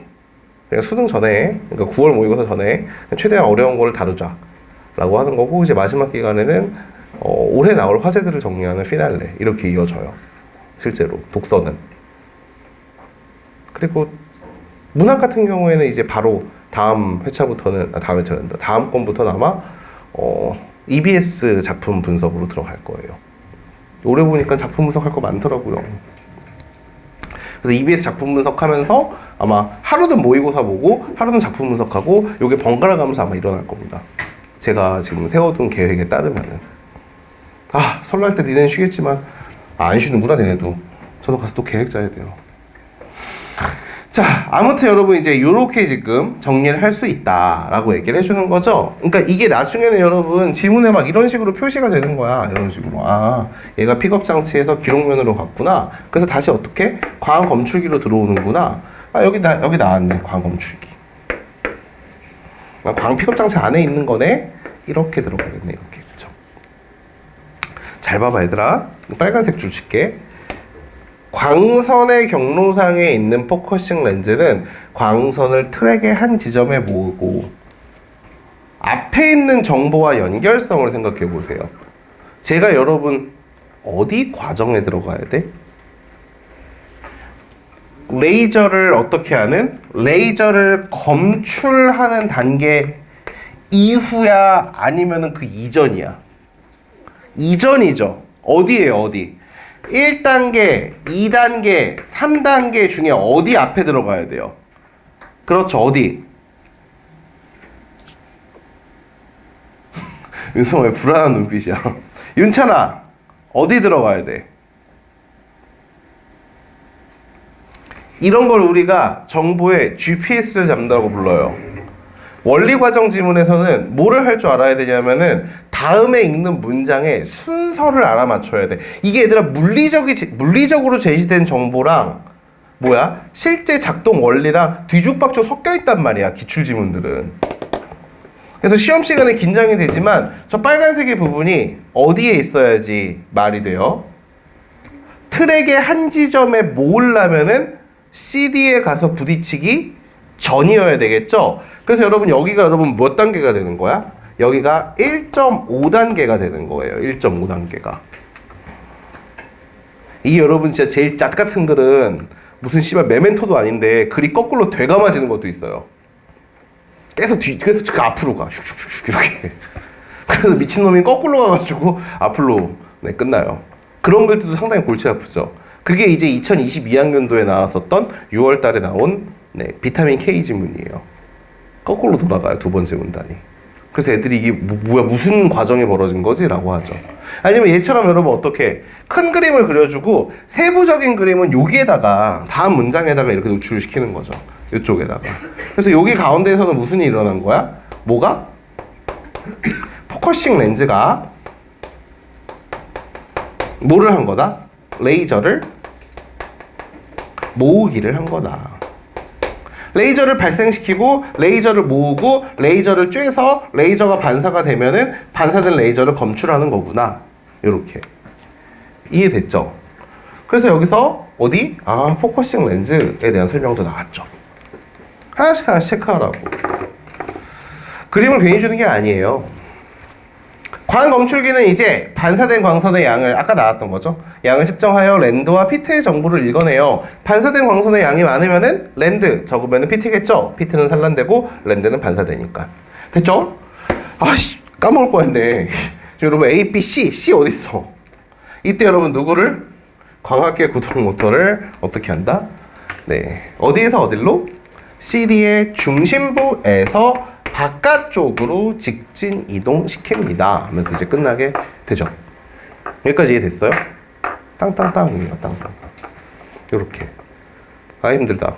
그냥 수능 전에, 그러니까 9월 모의고사 전에 최대한 어려운 거를 다루자 라고 하는 거고, 이제 마지막 기간에는 올해 나올 화제들을 정리하는 피날레 이렇게 이어져요. 실제로 독서는. 그리고 문학 같은 경우에는 이제 바로 다음 회차부터는 다음 건부터는 아마 EBS 작품 분석으로 들어갈 거예요. 올해 보니까 작품 분석할 거 많더라고요. 그래서 EBS 작품 분석하면서 아마 하루는 모의고사 보고 하루는 작품 분석하고 요게 번갈아 가면서 아마 일어날 겁니다. 제가 지금 세워둔 계획에 따르면은. 설날 때 니네는 쉬겠지만 안 쉬는구나 니네도. 저도 가서 또 계획 짜야 돼요. 자, 아무튼 여러분 이제 요렇게 지금 정리를 할 수 있다라고 얘기를 해주는 거죠. 그러니까 이게 나중에는 여러분 지문에 막 이런 식으로 표시가 되는 거야. 이런 식으로. 얘가 픽업 장치에서 기록면으로 갔구나. 그래서 다시 어떻게? 광 검출기로 들어오는구나. 여기 나왔네. 광 검출기. 광 픽업 장치 안에 있는 거네. 이렇게 들어가겠네. 이렇게. 그쵸? 잘 봐봐 얘들아. 빨간색 줄 칠게. 광선의 경로상에 있는 포커싱 렌즈는 광선을 트랙의 한 지점에 모으고 앞에 있는 정보와 연결성을 생각해 보세요. 제가 여러분 어디 과정에 들어가야 돼? 레이저를 어떻게 하는? 레이저를 검출하는 단계 이후야 아니면은 그 이전이야? 이전이죠. 어디에요, 어디? 1단계, 2단계, 3단계 중에 어디 앞에 들어가야 돼요? 그렇죠, 어디? 윤성아 왜 불안한 눈빛이야? 윤찬아, 어디 들어가야 돼? 이런 걸 우리가 정보의 GPS를 잡는다고 불러요. 원리과정 지문에서는 뭐를 할 줄 알아야 되냐면은 다음에 읽는 문장의 순서를 알아맞혀야 돼. 이게 얘들아 물리적으로 제시된 정보랑 뭐야? 실제 작동 원리랑 뒤죽박죽 섞여 있단 말이야, 기출지문들은. 그래서 시험 시간에 긴장이 되지만 저 빨간색의 부분이 어디에 있어야지 말이 돼요? 트랙의 한 지점에 모으려면은 CD에 가서 부딪히기 전이어야 되겠죠? 그래서 여러분 여러분 몇 단계가 되는 거야? 여기가 1.5단계가 되는 거예요. 1.5단계가. 이게 여러분 진짜 제일 짝 같은 글은 무슨 씨발 메멘토도 아닌데 글이 거꾸로 되감아지는 것도 있어요. 계속 그 앞으로 가. 슉슉슉 이렇게. 그래서 미친놈이 거꾸로 가가지고 앞으로 네, 끝나요. 그런 글들도 상당히 골치 아프죠. 그게 이제 2022학년도에 나왔었던 6월 달에 나온 네, 비타민 K 지문이에요. 거꾸로 돌아가요, 두 번째 문단이. 그래서 애들이 이게 뭐야, 무슨 과정이 벌어진 거지? 라고 하죠. 아니면 얘처럼 여러분 어떻게 큰 그림을 그려주고 세부적인 그림은 여기에다가 다음 문장에다가 이렇게 노출을 시키는 거죠. 이쪽에다가. 그래서 여기 가운데에서는 무슨 일이 일어난 거야? 뭐가? 포커싱 렌즈가 뭐를 한 거다? 레이저를 모으기를 한 거다. 레이저를 발생시키고 레이저를 모으고 레이저를 쬐서 레이저가 반사가 되면은 반사된 레이저를 검출하는 거구나. 이렇게 이해됐죠? 그래서 여기서 어디? 아, 포커싱 렌즈에 대한 설명도 나왔죠. 하나씩 체크하라고. 그림을 괜히 주는 게 아니에요. 광 검출기는 이제 반사된 광선의 양을 아까 나왔던 거죠. 양을 측정하여 랜드와 피트의 정보를 읽어내요. 반사된 광선의 양이 많으면은 랜드, 적으면은 피트겠죠. 피트는 산란되고 랜드는 반사되니까. 됐죠? 아씨, 까먹을 뻔했네. 여러분 A, B, C 어딨어? 이때 여러분 누구를? 광학계 구동 모터를 어떻게 한다? 네, 어디에서 어디로? CD의 중심부에서 바깥쪽으로 직진 이동시킵니다 하면서 이제 끝나게 되죠. 여기까지 이해됐어요? 땅땅땅이에요. 땅땅땅. 요렇게. 아, 힘들다.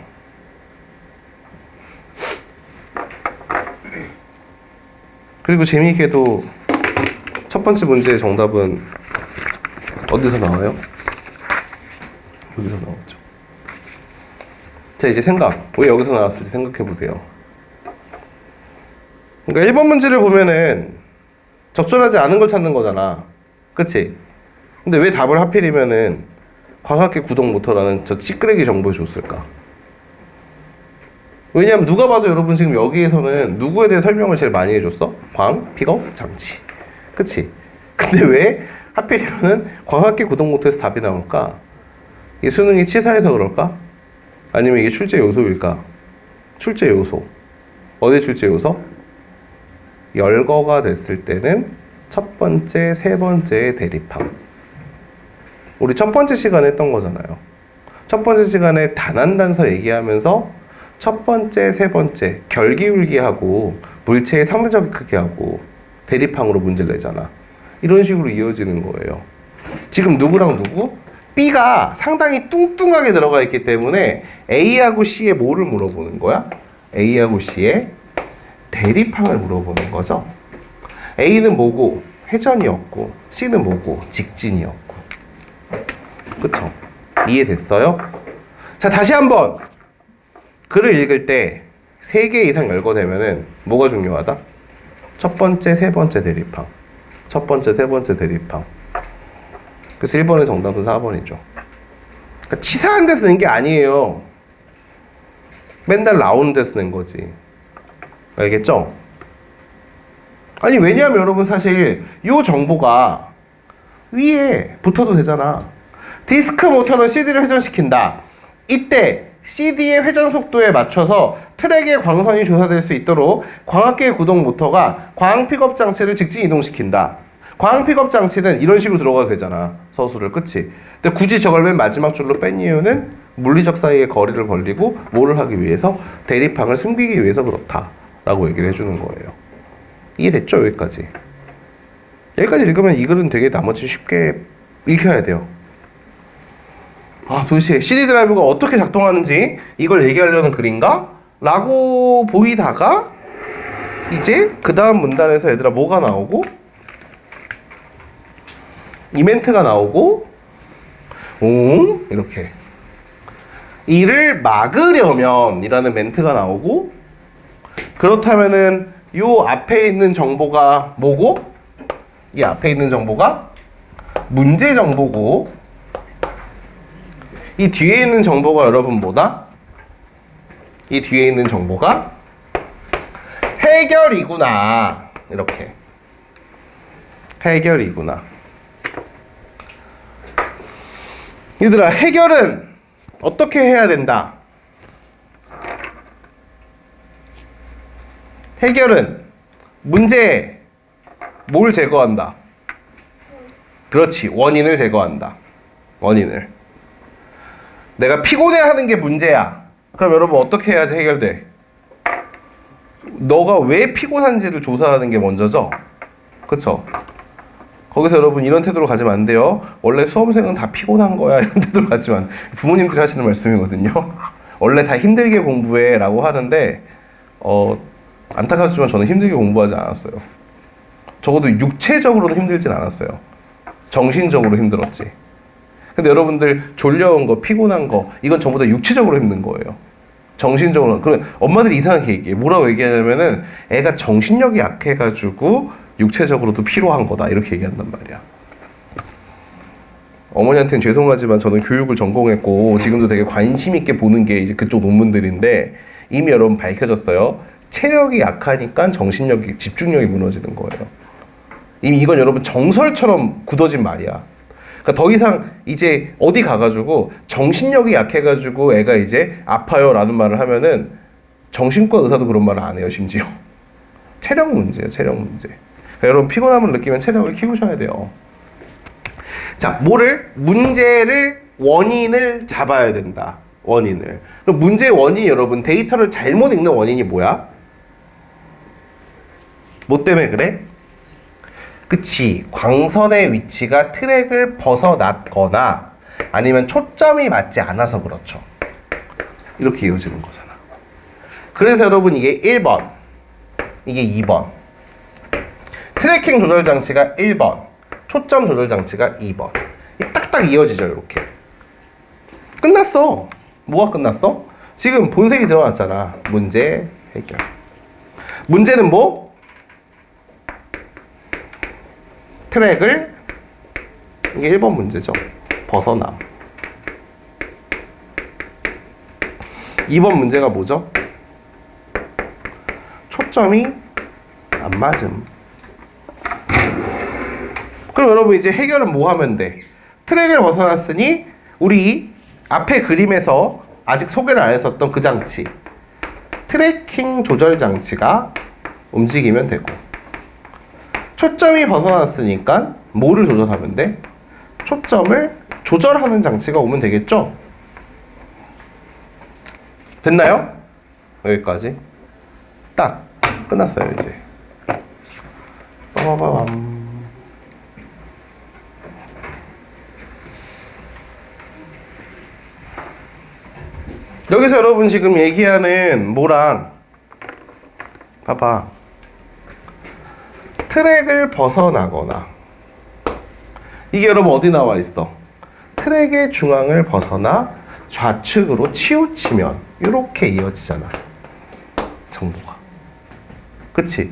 그리고 재미있게도 첫 번째 문제의 정답은 어디서 나와요? 여기서 나왔죠. 자, 이제 왜 여기서 나왔을지 생각해 보세요. 그러니까 1번 문제를 보면은 적절하지 않은 걸 찾는 거잖아. 그치? 근데 왜 답을 하필이면은 광학계 구동 모터라는 저 찌끄레기 정보를 줬을까? 왜냐면 누가 봐도 여러분 지금 여기에서는 누구에 대해 설명을 제일 많이 해줬어? 픽업, 장치. 그치? 근데 왜 하필이면은 광학계 구동 모터에서 답이 나올까? 이게 수능이 치사해서 그럴까? 아니면 이게 출제 요소일까? 출제 요소. 어디 출제 요소? 열거가 됐을 때는 첫 번째, 세 번째의 대립항. 우리 첫 번째 시간에 했던 거잖아요. 첫 번째 시간에 단한단서 얘기하면서 첫 번째, 세 번째 결기울기하고 물체의 상대적 크기하고 대립항으로 문제를 내잖아. 이런 식으로 이어지는 거예요. 지금 누구랑 누구? B가 상당히 뚱뚱하게 들어가 있기 때문에 A하고 C의 뭐를 물어보는 거야? A하고 C의 대립항을 물어보는 거죠. A는 뭐고? 회전이었고, C는 뭐고? 직진이었고. 그쵸? 이해됐어요? 자, 다시 한번 글을 읽을 때 3개 이상 열거되면은 뭐가 중요하다? 첫 번째, 세 번째 대립항. 첫 번째, 세 번째 대립항. 그래서 1번의 정답은 4번이죠. 그러니까 치사한 데서 낸 게 아니에요. 맨날 나오는 데서 낸 거지. 알겠죠? 아니, 왜냐하면 여러분 사실 이 정보가 위에 붙어도 되잖아. 디스크 모터는 CD를 회전시킨다. 이때 CD의 회전 속도에 맞춰서 트랙의 광선이 조사될 수 있도록 광학계 구동 모터가 광 픽업 장치를 직진 이동시킨다. 광 픽업 장치는 이런 식으로 들어가도 되잖아. 서술을, 그치? 근데 굳이 저걸 맨 마지막 줄로 뺀 이유는 물리적 사이의 거리를 벌리고 뭐를 하기 위해서? 대립항을 숨기기 위해서 그렇다 라고 얘기를 해주는 거예요. 이해됐죠? 여기까지. 여기까지 읽으면 이 글은 되게 나머지 쉽게 읽혀야 돼요. 도대체 CD 드라이브가 어떻게 작동하는지 이걸 얘기하려는 글인가? 라고 보이다가 이제 그 다음 문단에서 얘들아 뭐가 나오고? 이멘트가 나오고 이렇게 이를 막으려면 이라는 멘트가 나오고, 그렇다면은 요 앞에 있는 정보가 뭐고? 이 앞에 있는 정보가 문제 정보고, 이 뒤에 있는 정보가 여러분 뭐다? 이 뒤에 있는 정보가 해결이구나. 이렇게 해결이구나. 얘들아, 해결은 어떻게 해야 된다? 해결은 문제에 뭘 제거한다? 그렇지, 원인을 제거한다. 원인을. 내가 피곤해하는 게 문제야. 그럼 여러분 어떻게 해야지 해결돼? 너가 왜 피곤한지를 조사하는 게 먼저죠? 그쵸? 거기서 여러분 이런 태도로 가지면 안 돼요. 원래 수험생은 다 피곤한 거야. 이런 태도로 가지만, 부모님들이 하시는 말씀이거든요. 원래 다 힘들게 공부해 라고 하는데 안타깝지만 저는 힘들게 공부하지 않았어요. 적어도 육체적으로는 힘들진 않았어요. 정신적으로 힘들었지. 근데 여러분들 졸려온 거, 피곤한 거, 이건 전부 다 육체적으로 힘든 거예요. 정신적으로. 그러면 엄마들이 이상하게 얘기해. 뭐라고 얘기하냐면은 애가 정신력이 약해가지고 육체적으로도 피로한 거다, 이렇게 얘기한단 말이야. 어머니한테는 죄송하지만 저는 교육을 전공했고 지금도 되게 관심 있게 보는 게 이제 그쪽 논문들인데, 이미 여러분 밝혀졌어요. 체력이 약하니까 정신력이, 집중력이 무너지는 거예요. 이미 이건 여러분 정설처럼 굳어진 말이야. 그러니까 더 이상 이제 어디 가가지고 정신력이 약해가지고 애가 이제 아파요 라는 말을 하면은 정신과 의사도 그런 말을 안 해요. 심지어 체력 문제예요. 체력 문제. 그러니까 여러분 피곤함을 느끼면 체력을 키우셔야 돼요. 자, 문제를, 원인을 잡아야 된다. 원인을. 그럼 문제의 원인이 여러분, 데이터를 잘못 읽는 원인이 뭐야? 뭐 때문에 그래? 그치, 광선의 위치가 트랙을 벗어났거나 아니면 초점이 맞지 않아서 그렇죠. 이렇게 이어지는 거잖아. 그래서 여러분 이게 1번, 이게 2번. 트래킹 조절 장치가 1번, 초점 조절 장치가 2번. 딱딱 이어지죠, 이렇게. 끝났어. 뭐가 끝났어? 지금 본색이 드러났잖아. 문제, 해결. 문제는 뭐? 트랙을, 이게 1번 문제죠. 벗어남. 2번 문제가 뭐죠? 초점이 안 맞음. 그럼 여러분 이제 해결은 뭐 하면 돼? 트랙을 벗어났으니 우리 앞에 그림에서 아직 소개를 안 했었던 그 장치, 트래킹 조절 장치가 움직이면 되고, 초점이 벗어났으니까 뭐를 조절하면 돼? 초점을 조절하는 장치가 오면 되겠죠? 됐나요? 여기까지 딱 끝났어요. 이제 빠바밤. 여기서 여러분 지금 얘기하는 뭐랑 봐봐, 트랙을 벗어나거나, 이게 여러분 어디 나와 있어? 트랙의 중앙을 벗어나 좌측으로 치우치면 이렇게 이어지잖아, 정보가. 그치?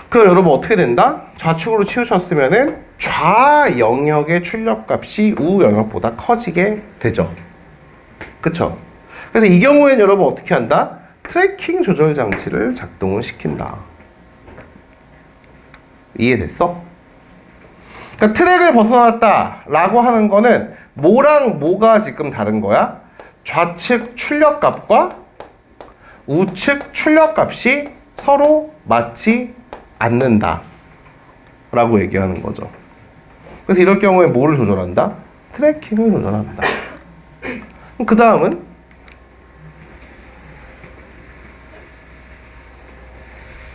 그럼 여러분 어떻게 된다? 좌측으로 치우쳤으면은 좌 영역의 출력값이 우 영역보다 커지게 되죠. 그쵸? 그래서 이 경우에는 여러분 어떻게 한다? 트래킹 조절 장치를 작동을 시킨다. 이해됐어? 그러니까 트랙을 벗어났다 라고 하는 거는 뭐랑 뭐가 지금 다른 거야? 좌측 출력값과 우측 출력값이 서로 맞지 않는다 라고 얘기하는 거죠. 그래서 이럴 경우에 뭐를 조절한다? 트래킹을 조절한다. 그 다음은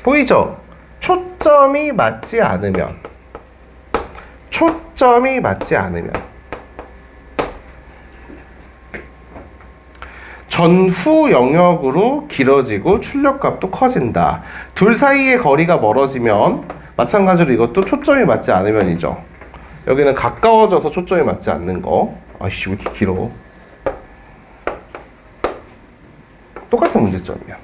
보이죠? 초점이 맞지 않으면 전후 영역으로 길어지고 출력값도 커진다. 둘 사이의 거리가 멀어지면 마찬가지로 이것도 초점이 맞지 않으면이죠. 여기는 가까워져서 초점이 맞지 않는 거. 아이씨 왜 이렇게 길어. 똑같은 문제점이야.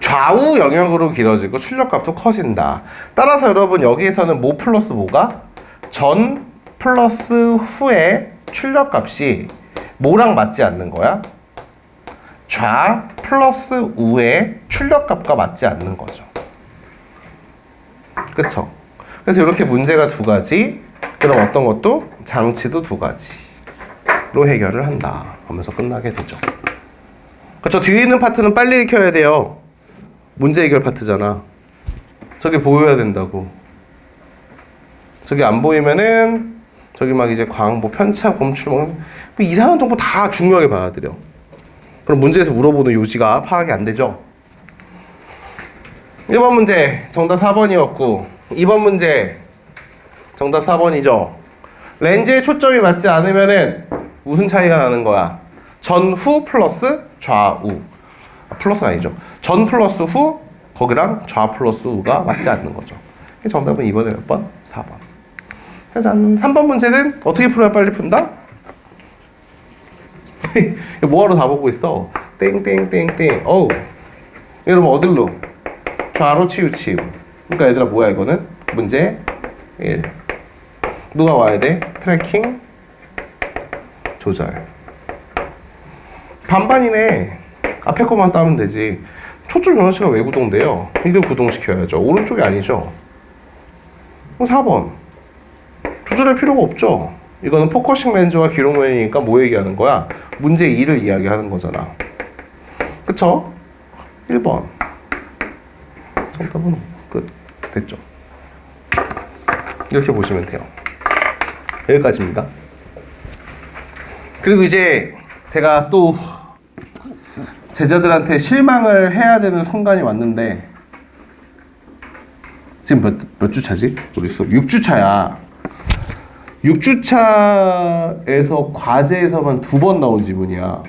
좌우 영역으로 길어지고 출력값도 커진다. 따라서 여러분 여기에서는 뭐 플러스 뭐가? 전 플러스 후의 출력값이 뭐랑 맞지 않는 거야? 좌 플러스 우의 출력값과 맞지 않는 거죠. 그쵸? 그래서 이렇게 문제가 두 가지, 그럼 어떤 것도 장치도 두 가지로 해결을 한다 하면서 끝나게 되죠. 그쵸? 뒤에 있는 파트는 빨리 익혀야 돼요. 문제 해결 파트잖아. 저게 보여야 된다고. 저게 안 보이면은 저기 막 이제 광보, 편차, 검출 뭐 이상한 정보 다 중요하게 받아들여. 그럼 문제에서 물어보는 요지가 파악이 안 되죠. 1번 문제 정답 4번이었고 2번 문제 정답 4번이죠. 렌즈의 초점이 맞지 않으면은 무슨 차이가 나는 거야? 전후 플러스 좌우. 플러스가 아니죠. 전 플러스 후 거기랑 좌 플러스 우가 맞지 않는 거죠. 정답은 2번에 몇 번? 4번. 짜잔. 3번 문제는 어떻게 풀어야 빨리 푼다? 뭐하러 다 보고 있어? 땡땡땡땡. 어우. 여러분 어딜로? 좌로 치우치우. 그러니까 얘들아 뭐야 이거는? 문제 1. 누가 와야 돼? 트래킹 조절. 반반이네. 앞에 것만 따면 되지. 초점 변화치가 왜 구동돼요? 이걸 구동시켜야죠. 오른쪽이 아니죠. 4번. 조절할 필요가 없죠. 이거는 포커싱 렌즈와 기록면이니까 뭐 얘기하는 거야? 문제 2를 이야기하는 거잖아. 그쵸? 1번. 정답은 끝. 됐죠? 이렇게 보시면 돼요. 여기까지입니다. 그리고 이제 제가 또 제자들한테 실망을 해야 되는 순간이 왔는데 지금 몇 주차지? 우리 수업 6주차야. 6주차에서 과제에서만 2번 나온 지문이야.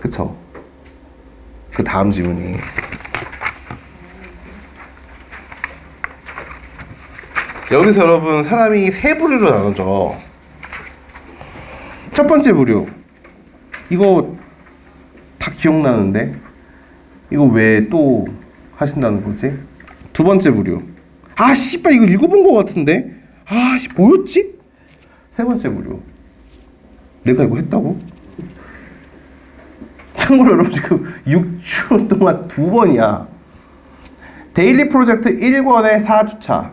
그쵸? 그 다음 지문이 여기서 여러분 사람이 세 부류로 나눠져. 첫 번째 부류 이거 다 기억나는데 이거 왜 또 하신다는 거지? 두 번째 부류 아 씨발 이거 읽어본 거 같은데 아 씨 뭐였지? 세 번째 부류 내가 이거 했다고? 참고로 여러분 지금 6주 동안 2번이야. 데일리 프로젝트 1권의 4주차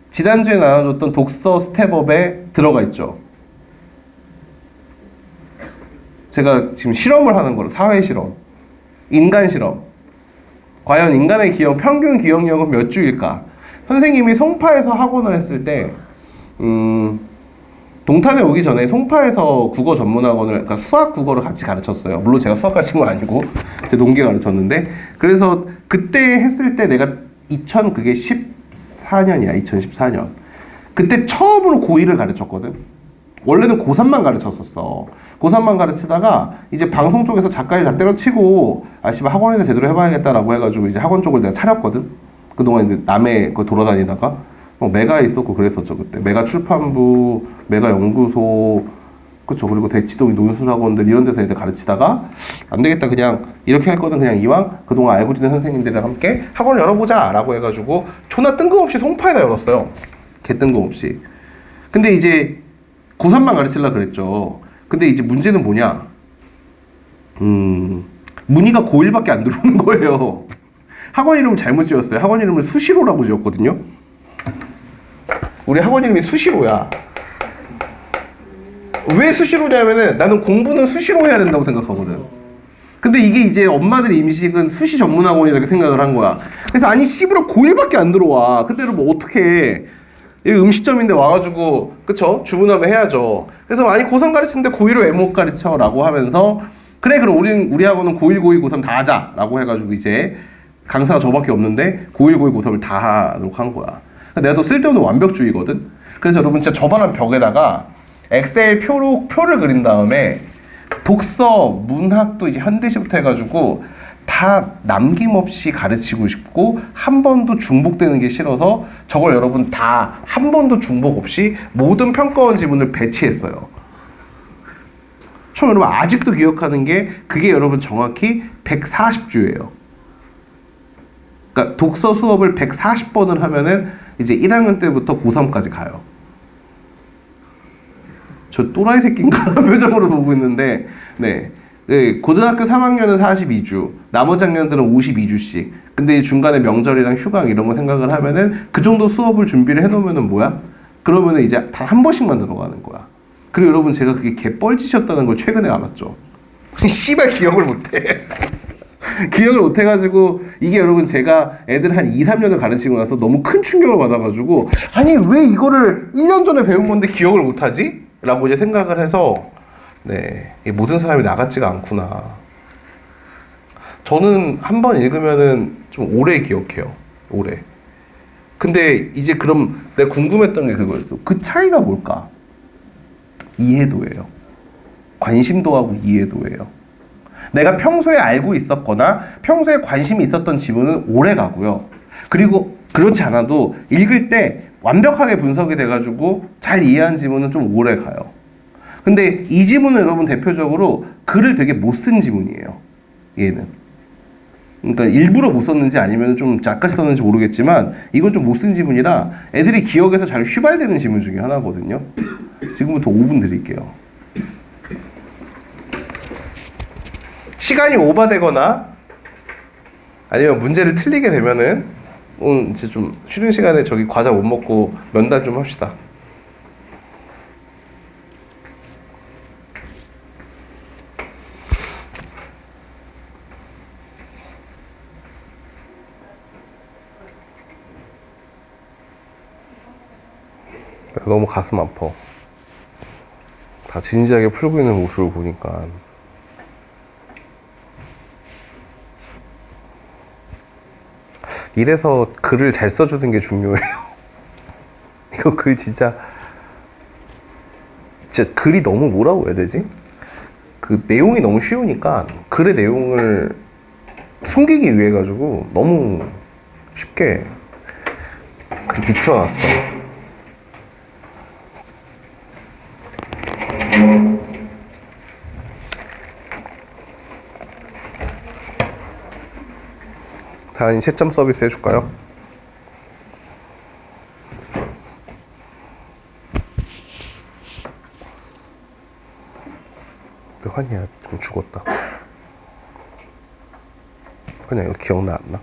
지난주에 나눠줬던 독서 스텝업에 들어가 있죠. 제가 지금 실험을 하는 거로 사회 실험, 인간 실험. 과연 인간의 기억, 평균 기억력은 몇 주일까? 선생님이 송파에서 학원을 했을 때 동탄에 오기 전에 송파에서 국어 전문학원을, 그러니까 수학 국어를 같이 가르쳤어요. 물론 제가 수학 가르친 건 아니고 제 동기가 가르쳤는데, 그래서 그때 했을 때 내가 2014년이야. 2014년. 그때 처음으로 고2를 가르쳤거든. 원래는 고3만 가르쳤었어. 고3만 가르치다가 이제 방송 쪽에서 작가일 다 때려치고 아 씨발 학원이나 제대로 해봐야겠다라고 해가지고 이제 학원 쪽을 내가 차렸거든. 그동안 이제 남해 거 돌아다니다가 메가에 있었고 그랬었죠. 그때 메가 출판부, 메가 연구소, 그쵸. 그리고 대치동 논술학원들 이런 데서 애들 가르치다가 안 되겠다, 그냥 이렇게 할 거는 그냥 이왕 그동안 알고 지낸 선생님들이랑 함께 학원을 열어보자 라고 해가지고 존나 뜬금없이 송파에다 열었어요. 개 뜬금없이. 근데 이제 고3만 가르치려고 그랬죠. 근데 이제 문제는 뭐냐, 문의가 고1밖에 안 들어오는 거예요. 학원 이름을 잘못 지었어요. 학원 이름을 수시로라고 지었거든요. 우리 학원 이름이 수시로야. 왜 수시로냐면은 나는 공부는 수시로 해야 된다고 생각하거든. 근데 이게 이제 엄마들 임식은 수시 전문학원이라고 이렇게 생각을 한 거야. 그래서 아니 씨부러 고1밖에 안 들어와. 근데 뭐 어떻게 여기 음식점인데 와가지고 그쵸? 주문하면 해야죠. 그래서 아니 고3 가르치는데 고1을 왜 못 가르쳐? 라고 하면서 그래 그럼 우리 학원은 고1, 고2, 고3 다 하자 라고 해가지고 이제 강사가 저밖에 없는데 고1, 고2, 고3을 다 하도록 한 거야. 내가 또 쓸데없는 완벽주의거든. 그래서 여러분 진짜 저반한 벽에다가 엑셀 표를 그린 다음에 독서, 문학도 이제 현대시부터 해가지고 다 남김없이 가르치고 싶고 한 번도 중복되는 게 싫어서 저걸 여러분 다 한 번도 중복 없이 모든 평가원 지문을 배치했어요. 총 여러분 아직도 기억하는 게 그게 여러분 정확히 140주예요. 그러니까 독서 수업을 140번을 하면은 이제 1학년 때부터 고3까지 가요. 저 또라이 새끼인가 표정으로 보고 있는데 네. 네, 고등학교 3학년은 42주, 나머지 학년들은 52주씩. 근데 중간에 명절이랑 휴강 이런 거 생각을 하면은 그 정도 수업을 준비를 해놓으면은 뭐야? 그러면은 이제 다 한 번씩만 들어가는 거야. 그리고 여러분 제가 그게 개뻘짓이었다는 걸 최근에 알았죠. 씨발 기억을 못해. 기억을 못해가지고 이게 여러분 제가 애들 한 2, 3년을 가르치고 나서 너무 큰 충격을 받아가지고 아니 왜 이거를 1년 전에 배운 건데 기억을 못하지? 라고 이제 생각을 해서 네, 모든 사람이 나 같지가 않구나. 저는 한 번 읽으면은 좀 오래 기억해요. 오래. 근데 이제 그럼 내가 궁금했던 게 그거였어. 그 차이가 뭘까? 이해도예요. 관심도하고 이해도예요. 내가 평소에 알고 있었거나 평소에 관심이 있었던 지문은 오래 가고요. 그리고 그렇지 않아도 읽을 때 완벽하게 분석이 돼가지고 잘 이해한 지문은 좀 오래 가요. 근데 이 지문은 여러분 대표적으로 글을 되게 못 쓴 지문이에요. 얘는. 그러니까 일부러 못 썼는지 아니면 좀 작가시 썼는지 모르겠지만 이건 좀 못 쓴 지문이라 애들이 기억에서 잘 휘발되는 지문 중에 하나거든요. 지금부터 5분 드릴게요. 시간이 오버되거나 아니면 문제를 틀리게 되면은 이제 좀 쉬는 시간에 저기 과자 못 먹고 면담 좀 합시다. 너무 가슴 아파. 다 진지하게 풀고 있는 모습을 보니까. 이래서 글을 잘 써주는 게 중요해요. 이거 글 진짜 글이 너무 뭐라고 해야 되지? 그 내용이 너무 쉬우니까 글의 내용을 숨기기 위해 가지고 너무 쉽게 비틀어놨어. 다은이 채점 서비스 해줄까요? 환희야 좀 죽었다. 환희야 이거 기억나 안 나?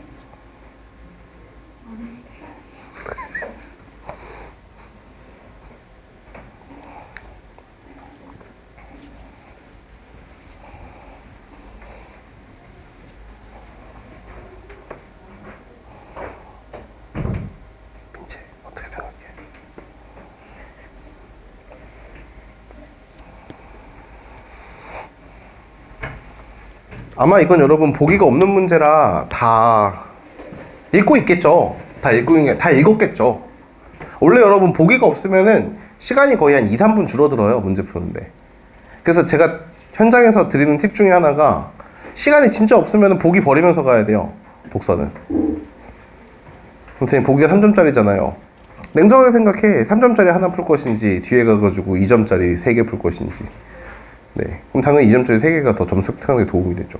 아마 이건 여러분 보기가 없는 문제라 다 읽고 있겠죠. 다 읽었겠죠. 원래 여러분 보기가 없으면은 시간이 거의 한 2, 3분 줄어들어요. 문제 푸는데. 그래서 제가 현장에서 드리는 팁 중에 하나가 시간이 진짜 없으면 보기 버리면서 가야 돼요. 독서는. 선생님 보기가 3점짜리잖아요. 냉정하게 생각해. 3점짜리 하나 풀 것인지 뒤에 가가지고 2점짜리 3개 풀 것인지. 네, 그럼 당연히 2점짜리 3개가 더 점수 획득하는 데 도움이 되죠.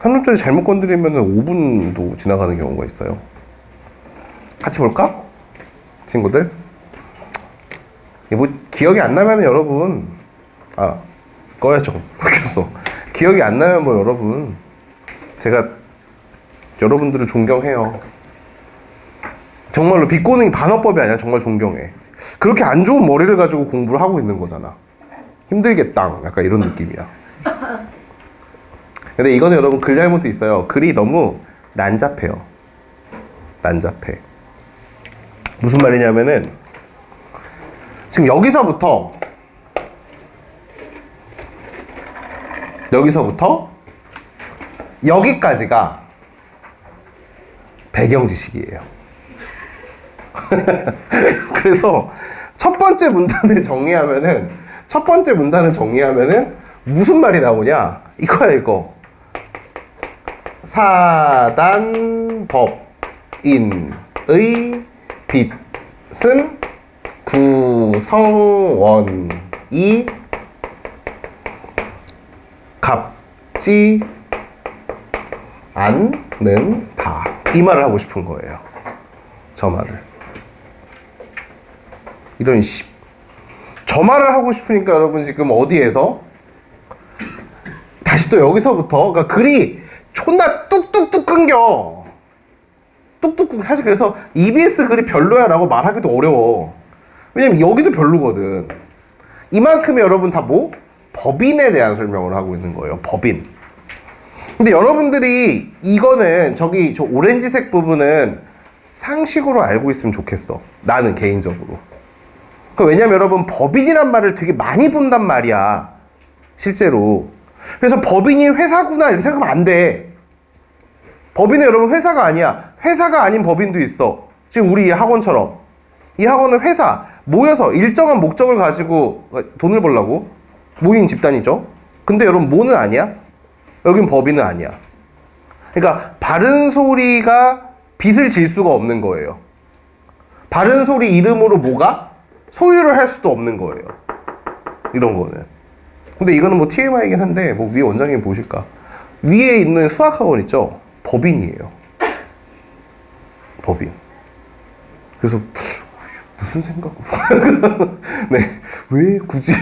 3점짜리 잘못 건드리면 5분도 지나가는 경우가 있어요. 같이 볼까? 친구들? 뭐 기억이 안 나면 여러분 꺼야죠. 바뀌었어. 기억이 안 나면 뭐 여러분 제가 여러분들을 존경해요. 정말로 비꼬는 게 반어법이 아니라 정말 존경해. 그렇게 안 좋은 머리를 가지고 공부를 하고 있는 거잖아. 힘들겠다. 약간 이런 느낌이야. 근데 이거는 여러분 글 잘못도 있어요. 글이 너무 난잡해요. 난잡해. 무슨 말이냐면은 지금 여기서부터 여기까지가 배경 지식이에요. 그래서 첫 번째 문단을 정리하면은 무슨 말이 나오냐? 이거야, 이거. 사단법인의 빚은 구성원이 갚지 않는다. 이 말을 하고 싶은 거예요. 저 말을. 이런 저 말을 하고 싶으니까 여러분 지금 어디에서 다시 또 여기서부터 그러니까 글이 존나 뚝뚝뚝 끊겨. 사실 그래서 EBS 글이 별로야 라고 말하기도 어려워. 왜냐면 여기도 별로거든. 이만큼의 여러분 다 뭐? 법인에 대한 설명을 하고 있는 거예요. 법인. 근데 여러분들이 이거는 저기 저 오렌지색 부분은 상식으로 알고 있으면 좋겠어. 나는 개인적으로. 왜냐면 여러분 법인이란 말을 되게 많이 본단 말이야. 실제로. 그래서 법인이 회사구나 이렇게 생각하면 안 돼. 법인은 여러분 회사가 아니야. 회사가 아닌 법인도 있어. 지금 우리 이 학원처럼. 이 학원은 회사 모여서 일정한 목적을 가지고 돈을 벌려고 모인 집단이죠. 근데 여러분 뭐는 아니야? 여긴 법인은 아니야. 그러니까 바른 소리가 빚을 질 수가 없는 거예요. 바른 소리 이름으로 뭐가? 소유를 할 수도 없는 거예요. 이런 거는. 근데 이거는 뭐 TMI이긴 한데 뭐 위에 원장님 보실까? 위에 있는 수학학원 있죠? 법인이에요. 법인. 그래서 무슨 생각으로 네, 왜 굳이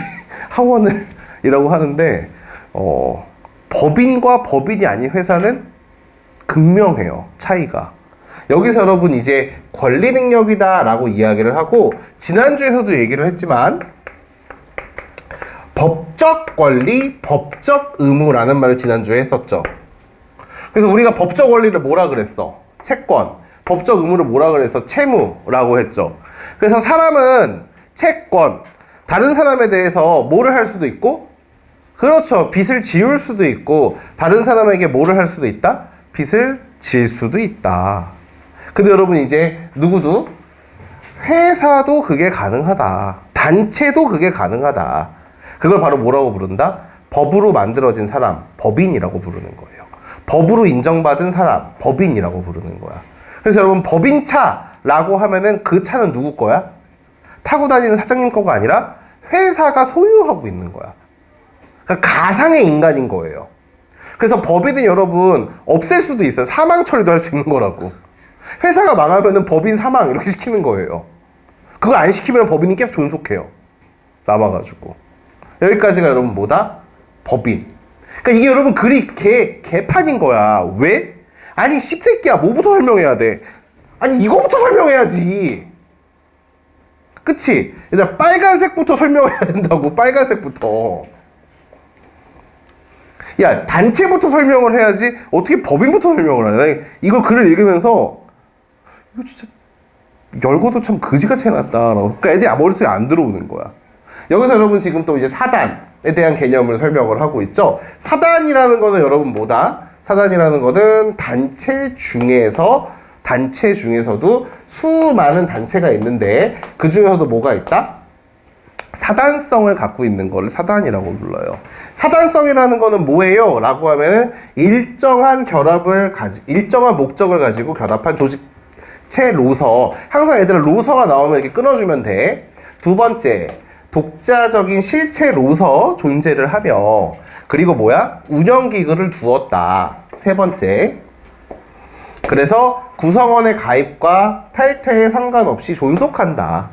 학원을 이라고 하는데 법인과 법인이 아닌 회사는 극명해요. 차이가. 여기서 여러분 이제 권리 능력이다 라고 이야기를 하고 지난주에서도 얘기를 했지만 법적 권리, 법적 의무라는 말을 지난주에 했었죠. 그래서 우리가 법적 권리를 뭐라 그랬어? 채권. 법적 의무를 뭐라 그래서 채무라고 했죠. 그래서 사람은 채권, 다른 사람에 대해서 뭐를 할 수도 있고, 그렇죠. 빚을 지울 수도 있고, 다른 사람에게 뭐를 할 수도 있다? 빚을 질 수도 있다. 근데 여러분 이제 누구도 회사도 그게 가능하다. 단체도 그게 가능하다. 그걸 바로 뭐라고 부른다? 법으로 만들어진 사람, 법인이라고 부르는 거예요. 법으로 인정받은 사람, 법인이라고 부르는 거야. 그래서 여러분 법인차라고 하면은 그 차는 누구 거야? 타고 다니는 사장님 거가 아니라 회사가 소유하고 있는 거야. 그러니까 가상의 인간인 거예요. 그래서 법인은 여러분 없앨 수도 있어요. 사망 처리도 할 수 있는 거라고. 회사가 망하면은 법인 사망 이렇게 시키는 거예요. 그거 안 시키면 법인이 계속 존속해요. 남아가지고. 여기까지가 여러분 뭐다? 법인. 그러니까 이게 여러분 글이 개판인 거야. 왜? 아니 씹새끼야 뭐부터 설명해야 돼? 아니 이거부터 설명해야지. 그치? 일단 빨간색부터 설명해야 된다고. 빨간색부터. 야 단체부터 설명을 해야지 어떻게 법인부터 설명을 하냐. 이거 글을 읽으면서 이거 진짜 열고도 참 그지같이 해놨다. 그러니까 애들이 머릿속에 안 들어오는 거야. 여기서 여러분 지금 또 이제 사단에 대한 개념을 설명을 하고 있죠. 사단이라는 거는 여러분 뭐다? 사단이라는 거는 단체 중에서도 수많은 단체가 있는데 그 중에서도 뭐가 있다? 사단성을 갖고 있는 거를 사단이라고 불러요. 사단성이라는 거는 뭐예요? 라고 하면 일정한 목적을 가지고 결합한 조직체로서. 항상 얘들은 로서가 나오면 이렇게 끊어주면 돼. 두 번째, 독자적인 실체로서 존재를 하며, 그리고 뭐야? 운영기구를 두었다. 세 번째, 그래서 구성원의 가입과 탈퇴에 상관없이 존속한다.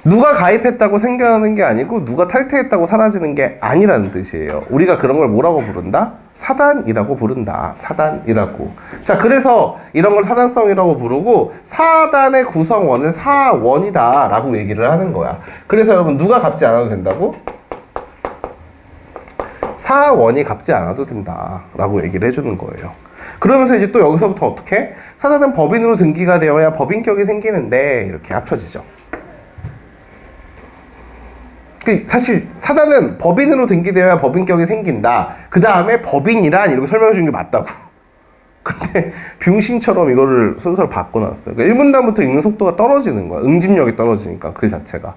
누가 가입했다고 생겨나는 게 아니고 누가 탈퇴했다고 사라지는 게 아니라는 뜻이에요. 우리가 그런 걸 뭐라고 부른다? 사단이라고 부른다. 사단이라고. 자, 그래서 이런 걸 사단성이라고 부르고 사단의 구성원을 사원이다 라고 얘기를 하는 거야. 그래서 여러분 누가 갚지 않아도 된다고? 사원이 갚지 않아도 된다 라고 얘기를 해주는 거예요. 그러면서 이제 또 여기서부터 어떻게? 사단은 법인으로 등기가 되어야 법인격이 생기는데 이렇게 합쳐지죠. 사실 사단은 법인으로 등기되어야 법인격이 생긴다. 그 다음에 법인이란 이렇게 설명해 주는 게 맞다고. 근데 병신처럼 이거를 순서를 바꿔놨어요. 그러니까 1문단부터 읽는 속도가 떨어지는 거야. 응집력이 떨어지니까 그 자체가.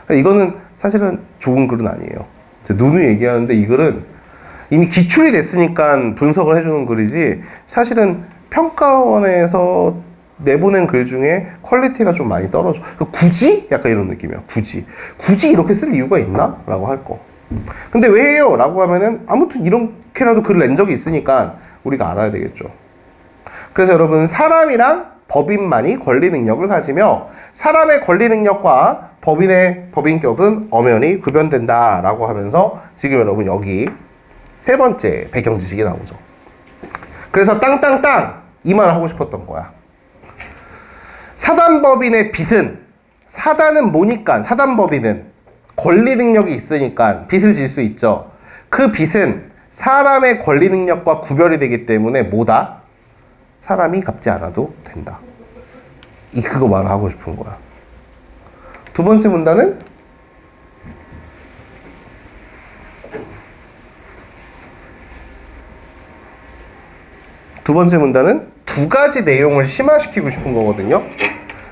그러니까 이거는 사실은 좋은 글은 아니에요. 누누이 얘기하는데 이 글은 이미 기출이 됐으니까 분석을 해주는 글이지 사실은 평가원에서 내보낸 글 중에 퀄리티가 좀 많이 떨어져. 굳이? 약간 이런 느낌이야. 굳이 이렇게 쓸 이유가 있나? 라고 할 거. 근데 왜 해요? 라고 하면은 아무튼 이렇게라도 글을 낸 적이 있으니까 우리가 알아야 되겠죠. 그래서 여러분 사람이랑 법인만이 권리 능력을 가지며 사람의 권리 능력과 법인의 법인격은 엄연히 구별된다 라고 하면서 지금 여러분 여기 세 번째 배경 지식이 나오죠. 그래서 땅땅땅 이 말을 하고 싶었던 거야. 사단법인의 빚은 사단은 뭐니까 사단법인은 권리 능력이 있으니까 빚을 질 수 있죠. 그 빚은 사람의 권리 능력과 구별이 되기 때문에 뭐다? 사람이 갚지 않아도 된다. 그거 말을 하고 싶은 거야. 두 번째 문단은 두 가지 내용을 심화시키고 싶은 거거든요.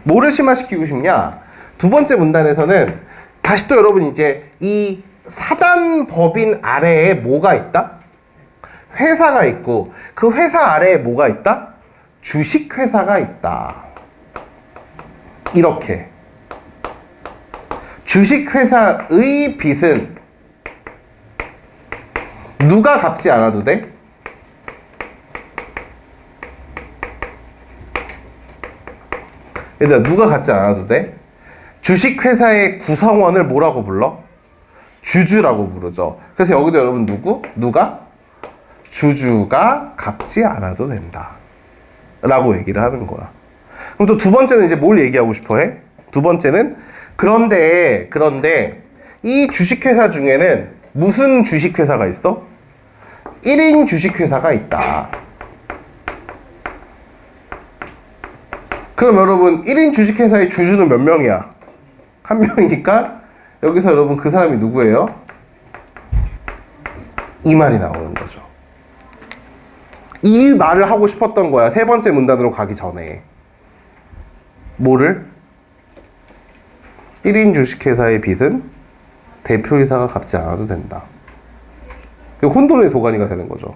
뭐를 심화시키고 싶냐? 두 번째 문단에서는 다시 또 여러분 이제 이 사단법인 아래에 뭐가 있다? 회사가 있고 그 회사 아래에 뭐가 있다? 주식회사가 있다. 이렇게 주식회사의 빚은 누가 갚지 않아도 돼? 얘들아 누가 갚지 않아도 돼? 주식회사의 구성원을 뭐라고 불러? 주주라고 부르죠. 그래서 여기도 여러분 누가? 주주가 갚지 않아도 된다 라고 얘기를 하는 거야. 그럼 또 두 번째는 이제 뭘 얘기하고 싶어 해? 두 번째는 그런데 이 주식회사 중에는 무슨 주식회사가 있어? 1인 주식회사가 있다. 그럼 여러분 1인 주식회사의 주주는 몇 명이야? 한 명이니까 여기서 여러분 그 사람이 누구예요? 이 말이 나오는 거죠. 이 말을 하고 싶었던 거야. 세 번째 문단으로 가기 전에. 뭐를? 1인 주식회사의 빚은 대표이사가 갚지 않아도 된다. 혼돈의 도가니가 되는 거죠.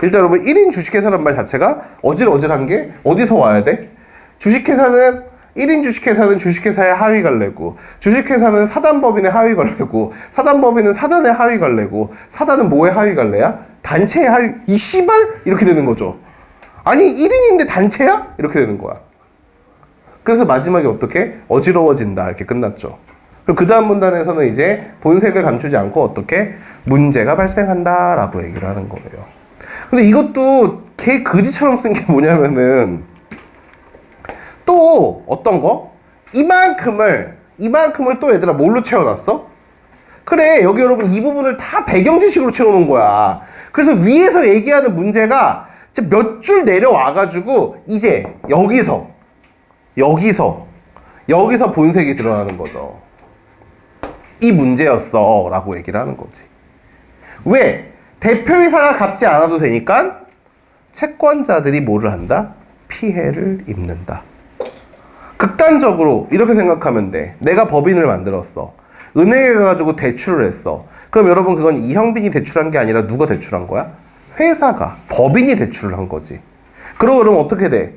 일단 여러분 1인 주식회사란 말 자체가 어질어질한 게 어디서 와야 돼? 주식회사는 1인 주식회사는 주식회사의 하위 갈래고 주식회사는 사단법인의 하위 갈래고 사단법인은 사단의 하위 갈래고 사단은 뭐의 하위 갈래야? 단체의 하위. 이 씨발? 이렇게 되는 거죠. 아니 1인인데 단체야? 이렇게 되는 거야. 그래서 마지막에 어떻게? 어지러워진다 이렇게 끝났죠. 그럼 그 다음 문단에서는 이제 본색을 감추지 않고 어떻게? 문제가 발생한다 라고 얘기를 하는 거예요. 근데 이것도 개 그지처럼 쓴 게 뭐냐면은 또 어떤 거? 이만큼을 또 얘들아 뭘로 채워놨어? 그래 여기 여러분 이 부분을 다 배경 지식으로 채워놓은 거야. 그래서 위에서 얘기하는 문제가 몇 줄 내려와가지고 이제 여기서 본색이 드러나는 거죠. 이 문제였어 라고 얘기를 하는 거지. 왜? 대표이사가 갚지 않아도 되니까 채권자들이 뭐를 한다? 피해를 입는다. 극단적으로 이렇게 생각하면 돼. 내가 법인을 만들었어. 은행에 가가지고 대출을 했어. 그럼 여러분 그건 이형빈이 대출한 게 아니라 누가 대출한 거야? 회사가, 법인이 대출을 한 거지. 그러면 어떻게 돼?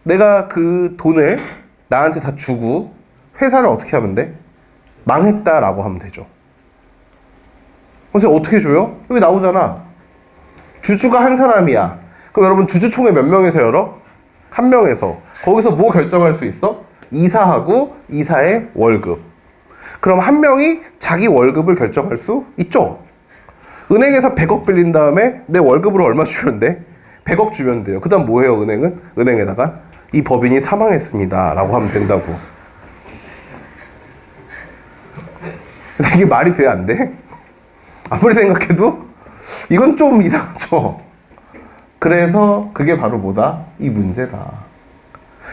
내가 그 돈을 나한테 다 주고 회사를 어떻게 하면 돼? 망했다라고 하면 되죠. 그래서 어떻게 줘요? 여기 나오잖아. 주주가 한 사람이야. 그럼 여러분 주주총회 몇 명에서 열어? 한 명에서. 거기서 뭐 결정할 수 있어? 이사하고 이사의 월급. 그럼 한 명이 자기 월급을 결정할 수 있죠. 은행에서 100억 빌린 다음에 내 월급으로 얼마 주면 돼? 100억 주면 돼요. 그 다음 뭐 해요, 은행은? 은행에다가 이 법인이 사망했습니다 라고 하면 된다고. 근데 이게 말이 돼, 안 돼? 아무리 생각해도 이건 좀 이상하죠. 그래서 그게 바로 뭐다? 이 문제다.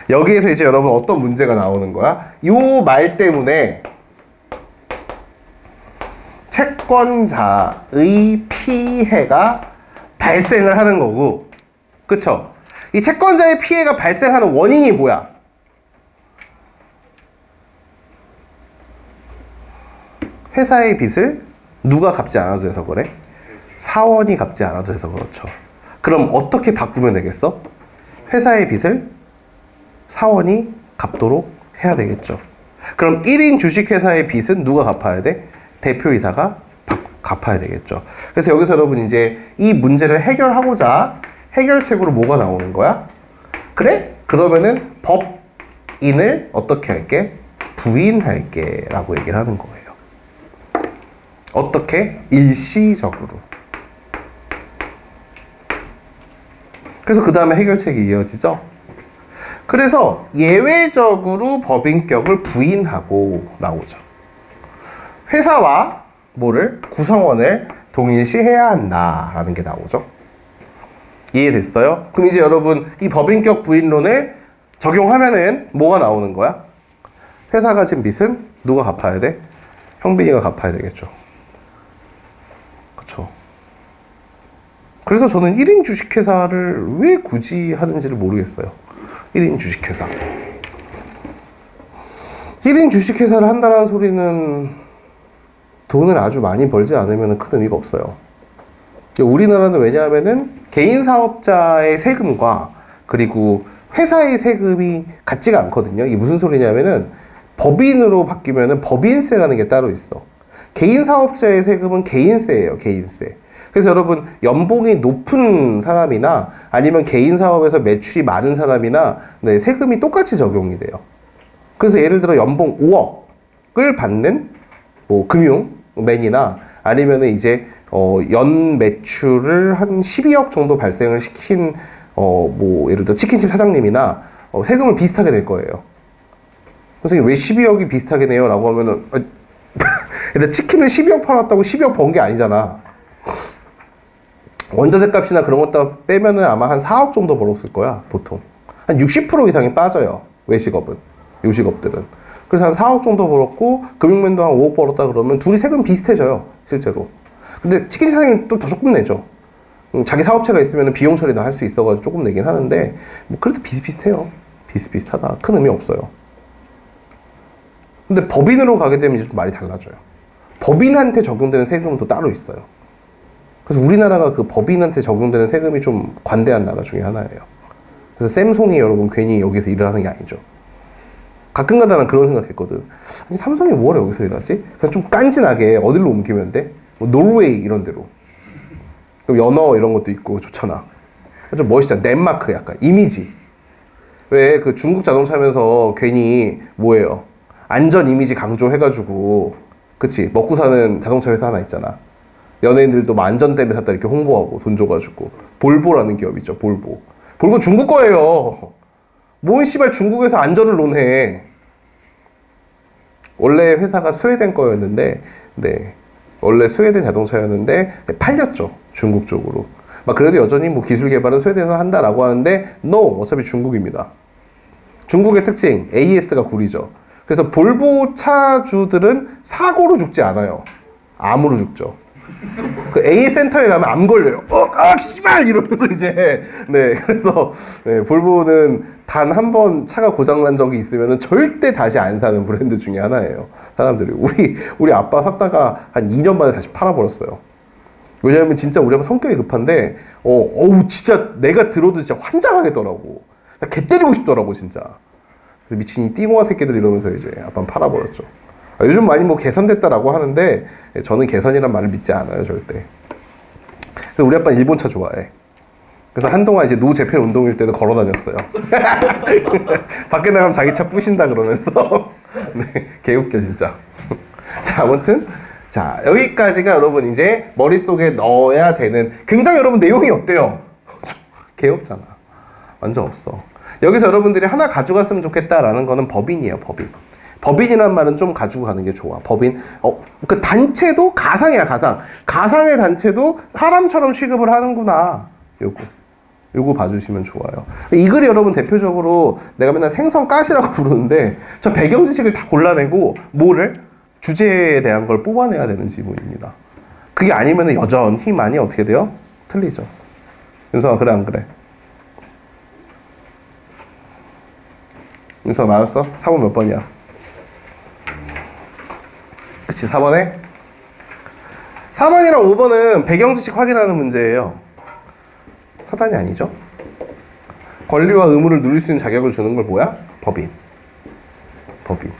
여기에서 이제 여러분 어떤 문제가 나오는 거야? 요 말 때문에 채권자의 피해가 발생을 하는 거고, 그쵸? 이 채권자의 피해가 발생하는 원인이 뭐야? 회사의 빚을 누가 갚지 않아도 돼서 그래? 사원이 갚지 않아도 돼서 그렇죠. 그럼 어떻게 바꾸면 되겠어? 회사의 빚을 사원이 갚도록 해야 되겠죠. 그럼 1인 주식회사의 빚은 누가 갚아야 돼? 대표이사가 갚아야 되겠죠. 그래서 여기서 여러분 이제 이 문제를 해결하고자 해결책으로 뭐가 나오는 거야? 그래? 그러면은 법인을 어떻게 할게? 부인할게 라고 얘기를 하는 거예요. 어떻게? 일시적으로. 그래서 그 다음에 해결책이 이어지죠. 그래서 예외적으로 법인격을 부인하고 나오죠. 회사와 뭐를? 구성원을 동일시해야 한다라는 게 나오죠. 이해됐어요? 그럼 이제 여러분 이 법인격 부인론을 적용하면은 뭐가 나오는 거야? 회사가 진 빚은 누가 갚아야 돼? 형빈이가 갚아야 되겠죠. 그쵸? 그래서 저는 1인 주식회사를 왜 굳이 하는지를 모르겠어요. 1인 주식회사. 1인 주식회사를 한다는 소리는 돈을 아주 많이 벌지 않으면 큰 의미가 없어요. 우리나라는 왜냐하면은 개인 사업자의 세금과 그리고 회사의 세금이 같지가 않거든요. 이게 무슨 소리냐면은 법인으로 바뀌면은 법인세라는 게 따로 있어. 개인 사업자의 세금은 개인세예요, 개인세. 그래서 여러분 연봉이 높은 사람이나 아니면 개인 사업에서 매출이 많은 사람이나 네, 세금이 똑같이 적용이 돼요. 그래서 예를 들어 연봉 5억을 받는 뭐 금융맨이나 아니면은 이제 연 매출을 한 12억 정도 발생을 시킨 뭐 예를 들어 치킨집 사장님이나 세금을 비슷하게 낼 거예요. 선생님 왜 12억이 비슷하게 내요? 라고 하면은 근데 치킨을 12억 팔았다고 12억 번 게 아니잖아. 원자재 값이나 그런 것도 빼면은 아마 한 4억 정도 벌었을 거야, 보통. 한 60% 이상이 빠져요, 외식업은. 요식업들은. 그래서 한 4억 정도 벌었고, 금융맨도 한 5억 벌었다 그러면 둘이 세금 비슷해져요, 실제로. 근데 치킨 사장님 또 더 조금 내죠. 자기 사업체가 있으면 비용 처리도 할 수 있어가지고 조금 내긴 하는데, 뭐, 그래도 비슷비슷해요. 비슷비슷하다. 큰 의미 없어요. 근데 법인으로 가게 되면 이제 좀 말이 달라져요. 법인한테 적용되는 세금은 또 따로 있어요. 그래서 우리나라가 그 법인한테 적용되는 세금이 좀 관대한 나라 중에 하나예요. 그래서 샘송이 여러분 괜히 여기서 일을 하는 게 아니죠. 가끔가다 난 그런 생각했거든. 아니 삼성이 뭐하러 여기서 일하지? 그냥 좀 깐진하게 어디로 옮기면 돼? 뭐 노르웨이 이런 데로. 연어 이런 것도 있고 좋잖아. 좀 멋있잖아. 덴마크 약간 이미지. 왜 그 중국 자동차 하면서 괜히 뭐예요? 안전 이미지 강조해가지고 그치? 먹고 사는 자동차 회사 하나 있잖아. 연예인들도 뭐 안전 때문에 샀다 이렇게 홍보하고 돈 줘가지고. 볼보라는 기업 있죠. 볼보. 볼보 중국 거예요. 뭔 씨발 중국에서 안전을 논해. 원래 회사가 스웨덴 거였는데 네. 원래 스웨덴 자동차였는데 팔렸죠. 중국 쪽으로. 막 그래도 여전히 뭐 기술 개발은 스웨덴에서 한다라고 하는데 no! 어차피 중국입니다. 중국의 특징 AS가 구리죠. 그래서 볼보 차주들은 사고로 죽지 않아요. 암으로 죽죠. 그 A 센터에 가면 암 걸려요. 씨발! 이러면서 이제. 네, 그래서, 네, 볼보는 단 한 번 차가 고장난 적이 있으면 절대 다시 안 사는 브랜드 중에 하나예요. 사람들이. 우리 아빠 샀다가 한 2년 만에 다시 팔아버렸어요. 왜냐면 진짜 우리 아빠 성격이 급한데, 진짜 내가 들어도 진짜 환장하겠더라고. 개 때리고 싶더라고, 진짜. 미친 이 띵호아 새끼들 이러면서 이제 아빠는 팔아버렸죠. 요즘 많이 뭐 개선됐다라고 하는데 저는 개선이란 말을 믿지 않아요, 절대. 우리 아빠는 일본 차 좋아해. 그래서 한동안 이제 노재팬 운동일 때도 걸어 다녔어요. 밖에 나가면 자기 차 부신다 그러면서. 네, 개웃겨 진짜. 자, 아무튼 자, 여기까지가 여러분 이제 머릿속에 넣어야 되는 굉장히 여러분 내용이 어때요? 개없잖아. 완전 없어. 여기서 여러분들이 하나 가져갔으면 좋겠다라는 거는 법인이에요, 법인. 법인이란 말은 좀 가지고 가는 게 좋아. 법인. 그 단체도 가상이야, 가상. 가상의 단체도 사람처럼 취급을 하는구나. 요거 봐주시면 좋아요. 이 글이 여러분 대표적으로 내가 맨날 생선가시라고 부르는데 저 배경 지식을 다 골라내고 뭐를? 주제에 대한 걸 뽑아내야 되는 지문입니다. 그게 아니면 여전히 많이 어떻게 돼요? 틀리죠. 윤서가 그래 안 그래? 윤서가 맞았어? 4번 몇 번이야? 그치, 4번에? 4번이랑 5번은 배경 지식 확인하는 문제예요. 사단이 아니죠? 권리와 의무를 누릴 수 있는 자격을 주는 걸 뭐야? 법인. 법인.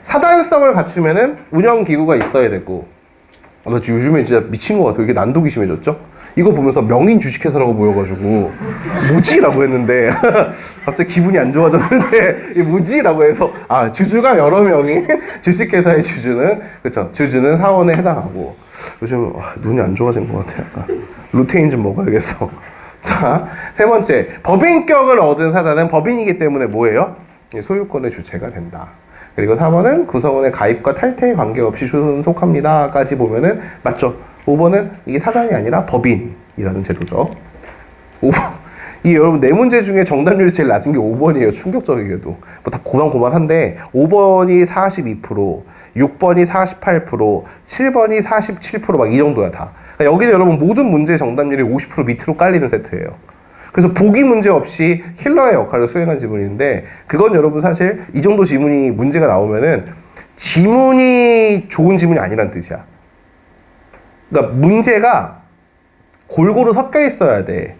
사단성을 갖추면은 운영기구가 있어야 되고. 나 지금 요즘에 진짜 미친 것 같아. 이게 난독이 심해졌죠? 이거 보면서 명인 주식회사라고 보여가지고 뭐지? 라고 했는데 갑자기 기분이 안 좋아졌는데 이게 뭐지? 라고 해서 주주가 여러 명이 주식회사의 주주는 그쵸, 주주는 사원에 해당하고. 요즘 눈이 안 좋아진 것 같아. 약간 루테인 좀 먹어야겠어. 자, 세 번째, 법인격을 얻은 사단은 법인이기 때문에 뭐예요? 소유권의 주체가 된다. 그리고 4번은 구성원의 가입과 탈퇴에 관계없이 존속합니다 까지 보면은 맞죠? 5번은 이게 사단이 아니라 법인이라는 제도죠. 5번. 이 여러분 네 문제 중에 정답률이 제일 낮은 게 5번이에요. 충격적이게도. 뭐 다 고만고만한데 5번이 42%, 6번이 48%, 7번이 47% 막 이 정도야 다. 그러니까 여기는 여러분 모든 문제 정답률이 50% 밑으로 깔리는 세트예요. 그래서 보기 문제 없이 힐러의 역할을 수행한 지문인데 그건 여러분 사실 이 정도 지문이 문제가 나오면은 지문이 좋은 지문이 아니란 뜻이야. 그러니까 문제가 골고루 섞여 있어야 돼.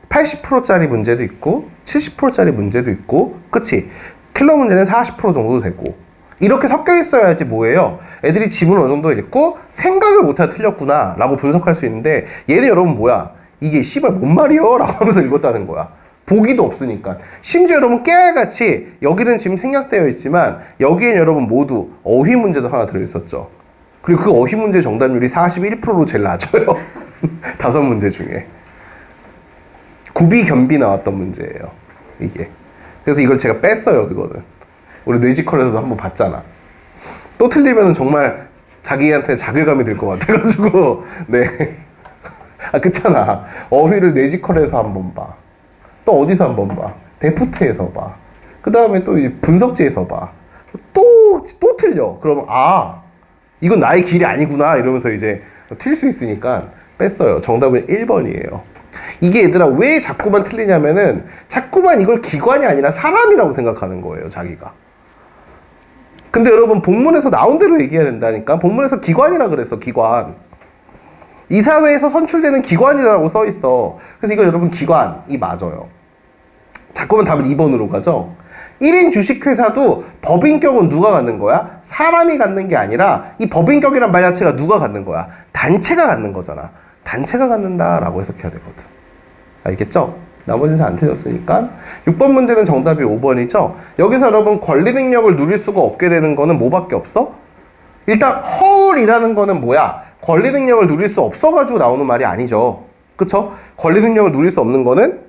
80%짜리 문제도 있고 70%짜리 문제도 있고 그치? 킬러 문제는 40% 정도 되고 이렇게 섞여 있어야지 뭐예요? 애들이 지문을 어느 정도 읽고 생각을 못하고 틀렸구나 라고 분석할 수 있는데 얘는 여러분 뭐야? 이게 씨발 뭔 말이요? 라고 하면서 읽었다는 거야. 보기도 없으니까. 심지어 여러분 깨알같이 여기는 지금 생략되어 있지만 여기엔 여러분 모두 어휘 문제도 하나 들어있었죠. 그리고 그 어휘 문제 정답률이 41%로 제일 낮아요. 5문제 중에. 구비 겸비 나왔던 문제예요. 이게. 그래서 이걸 제가 뺐어요. 그거는. 우리 뇌지컬에서도 한번 봤잖아. 또 틀리면 정말 자기한테 자괴감이 들 것 같아가지고 네. 그렇잖아. 어휘를 뇌지컬에서 한번 봐. 또 어디서 한번 봐. 데프트에서 봐. 그 다음에 또 이제 분석지에서 봐. 또 틀려. 그러면 이건 나의 길이 아니구나 이러면서 이제 틀릴 수 있으니까 뺐어요. 정답은 1번이에요. 이게 얘들아 왜 자꾸만 틀리냐면은 자꾸만 이걸 기관이 아니라 사람이라고 생각하는 거예요. 자기가. 근데 여러분 본문에서 나온 대로 얘기해야 된다니까. 본문에서 기관이라 그랬어. 기관. 이사회에서 선출되는 기관이라고 써있어. 그래서 이거 여러분 기관이 맞아요. 자꾸만 답은 2번으로 가죠. 1인 주식회사도 법인격은 누가 갖는 거야? 사람이 갖는 게 아니라 이 법인격이란 말 자체가 누가 갖는 거야? 단체가 갖는 거잖아. 단체가 갖는다라고 해석해야 되거든. 알겠죠? 나머지는 잘 안 틀렸으니까 6번 문제는 정답이 5번이죠. 여기서 여러분 권리 능력을 누릴 수가 없게 되는 거는 뭐밖에 없어? 일단 허울이라는 거는 뭐야? 권리 능력을 누릴 수 없어가지고 나오는 말이 아니죠. 그쵸? 권리 능력을 누릴 수 없는 거는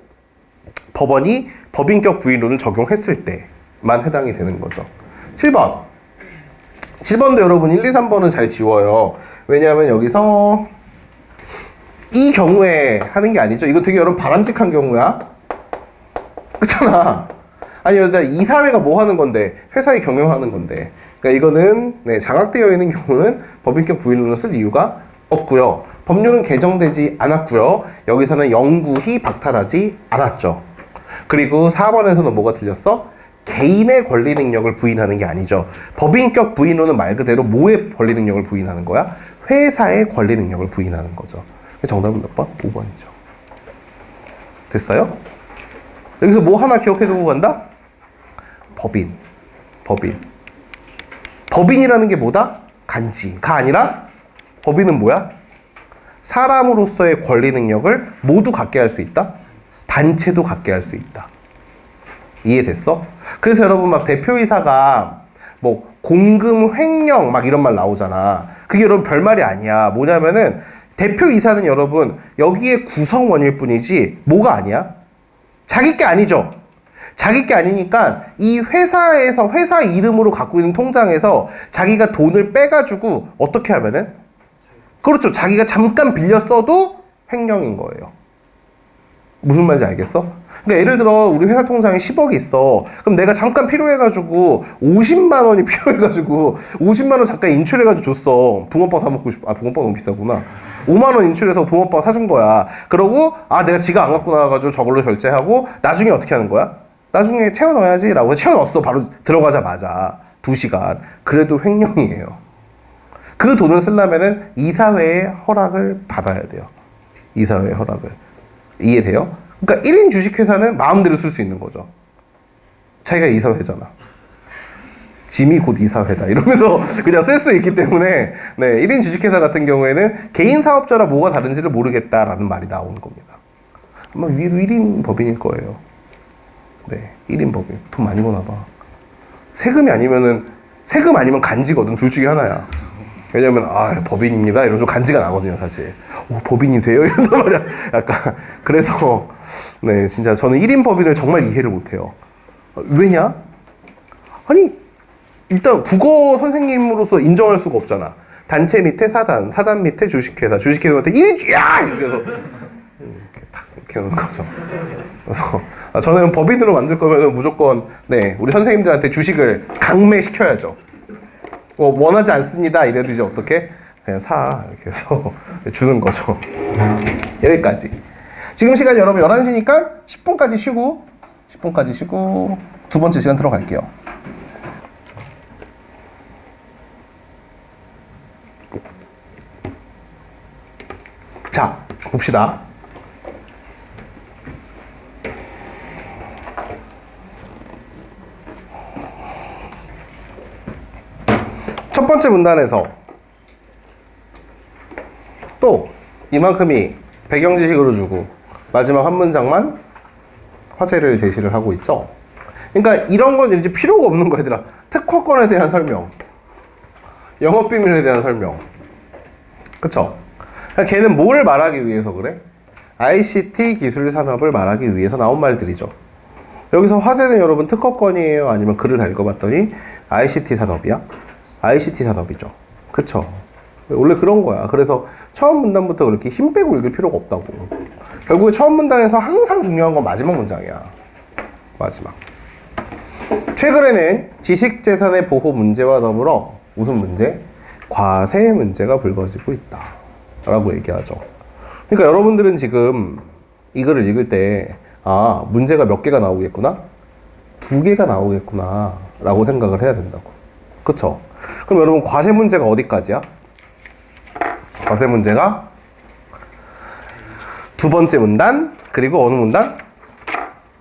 법원이 법인격 부인론을 적용했을 때만 해당이 되는 거죠. 7번. 7번도 여러분 1, 2, 3번은 잘 지워요. 왜냐하면 여기서 이 경우에 하는 게 아니죠. 이거 되게 여러분 바람직한 경우야. 그렇잖아. 아니, 이사회가 뭐 하는 건데? 회사에 경영하는 건데. 그러니까 이거는 장악되어 있는 경우는 법인격 부인론을 쓸 이유가 없고요. 법률은 개정되지 않았고요. 여기서는 영구히 박탈하지 않았죠. 그리고 4번에서는 뭐가 틀렸어? 개인의 권리 능력을 부인하는 게 아니죠. 법인격 부인론은 말 그대로 뭐의 권리 능력을 부인하는 거야? 회사의 권리 능력을 부인하는 거죠. 정답은 몇 번? 5번이죠. 됐어요? 여기서 뭐 하나 기억해 두고 간다? 법인. 법인이라는 게 뭐다? 간지가 아니라 법인은 뭐야? 사람으로서의 권리 능력을 모두 갖게 할 수 있다? 단체도 갖게 할 수 있다. 이해됐어? 그래서 여러분 막 대표이사가 뭐 공금 횡령 막 이런 말 나오잖아. 그게 여러분 별말이 아니야. 뭐냐면은 대표이사는 여러분 여기에 구성원일 뿐이지 뭐가 아니야? 자기 게 아니죠. 자기 게 아니니까 이 회사에서 회사 이름으로 갖고 있는 통장에서 자기가 돈을 빼가지고 어떻게 하면은 그렇죠. 자기가 잠깐 빌려 써도 횡령인 거예요. 무슨 말인지 알겠어? 그러니까 예를 들어 우리 회사 통장에 10억이 있어. 그럼 내가 잠깐 필요해가지고 50만 원이 필요해가지고 50만 원 잠깐 인출해가지고 줬어. 붕어빵 사 먹고 싶어. 아 붕어빵 너무 비싸구나. 5만 원 인출해서 붕어빵 사준 거야. 그러고 내가 지가 안 갖고 나와가지고 저걸로 결제하고 나중에 어떻게 하는 거야? 나중에 채워 넣어야지 라고 채워 넣었어. 바로 들어가자마자 2시간. 그래도 횡령이에요. 그 돈을 쓰려면은 이사회의 허락을 받아야 돼요. 이사회의 허락을. 이해돼요? 그러니까 1인 주식회사는 마음대로 쓸 수 있는 거죠. 자기가 이사회잖아. 짐이 곧 이사회다. 이러면서 그냥 쓸 수 있기 때문에, 네, 1인 주식회사 같은 경우에는 개인 사업자라 뭐가 다른지를 모르겠다라는 말이 나오는 겁니다. 아마 위에도 1인 법인일 거예요. 네, 1인 법인. 돈 많이 버나 봐. 세금 아니면 간지거든. 둘 중에 하나야. 왜냐면 법인입니다 이러면서 간지가 나거든요 사실. 법인이세요? 이런단 말이야. 약간 그래서 네 진짜 저는 1인 법인을 정말 이해를 못해요. 왜냐? 아니 일단 국어 선생님으로서 인정할 수가 없잖아. 단체 밑에 사단, 사단 밑에 주식회사, 주식회사 밑에 1인 야! 이렇게 해서 이렇게 딱 이렇게 하는 거죠. 그래서 저는 법인으로 만들 거면 무조건 네 우리 선생님들한테 주식을 강매시켜야죠. 원하지 않습니다. 이래도 이제 어떻게? 그냥 사. 이렇게 해서 주는 거죠. 여기까지. 지금 시간 여러분 11시니까 10분까지 쉬고, 10분까지 쉬고, 두 번째 시간 들어갈게요. 자, 봅시다. 첫 번째 문단에서 또 이만큼이 배경 지식으로 주고 마지막 한 문장만 화제를 제시를 하고 있죠. 그러니까 이런 건 이제 필요가 없는 거 얘들아. 특허권에 대한 설명, 영업비밀에 대한 설명, 그쵸? 그러니까 걔는 뭘 말하기 위해서 그래? ICT 기술 산업을 말하기 위해서 나온 말들이죠. 여기서 화제는 여러분 특허권이에요? 아니면 글을 다 읽어봤더니 ICT 산업이야? ICT 산업이죠. 그쵸? 원래 그런 거야. 그래서 처음 문단부터 그렇게 힘 빼고 읽을 필요가 없다고. 결국에 처음 문단에서 항상 중요한 건 마지막 문장이야. 마지막. 최근에는 지식재산의 보호 문제와 더불어 무슨 문제? 과세 문제가 불거지고 있다 라고 얘기하죠. 그러니까 여러분들은 지금 이 글을 읽을 때 문제가 몇 개가 나오겠구나? 2개가 나오겠구나 라고 생각을 해야 된다고. 그쵸? 그럼 여러분 과세 문제가 어디까지야? 과세 문제가 두 번째 문단 그리고 어느 문단?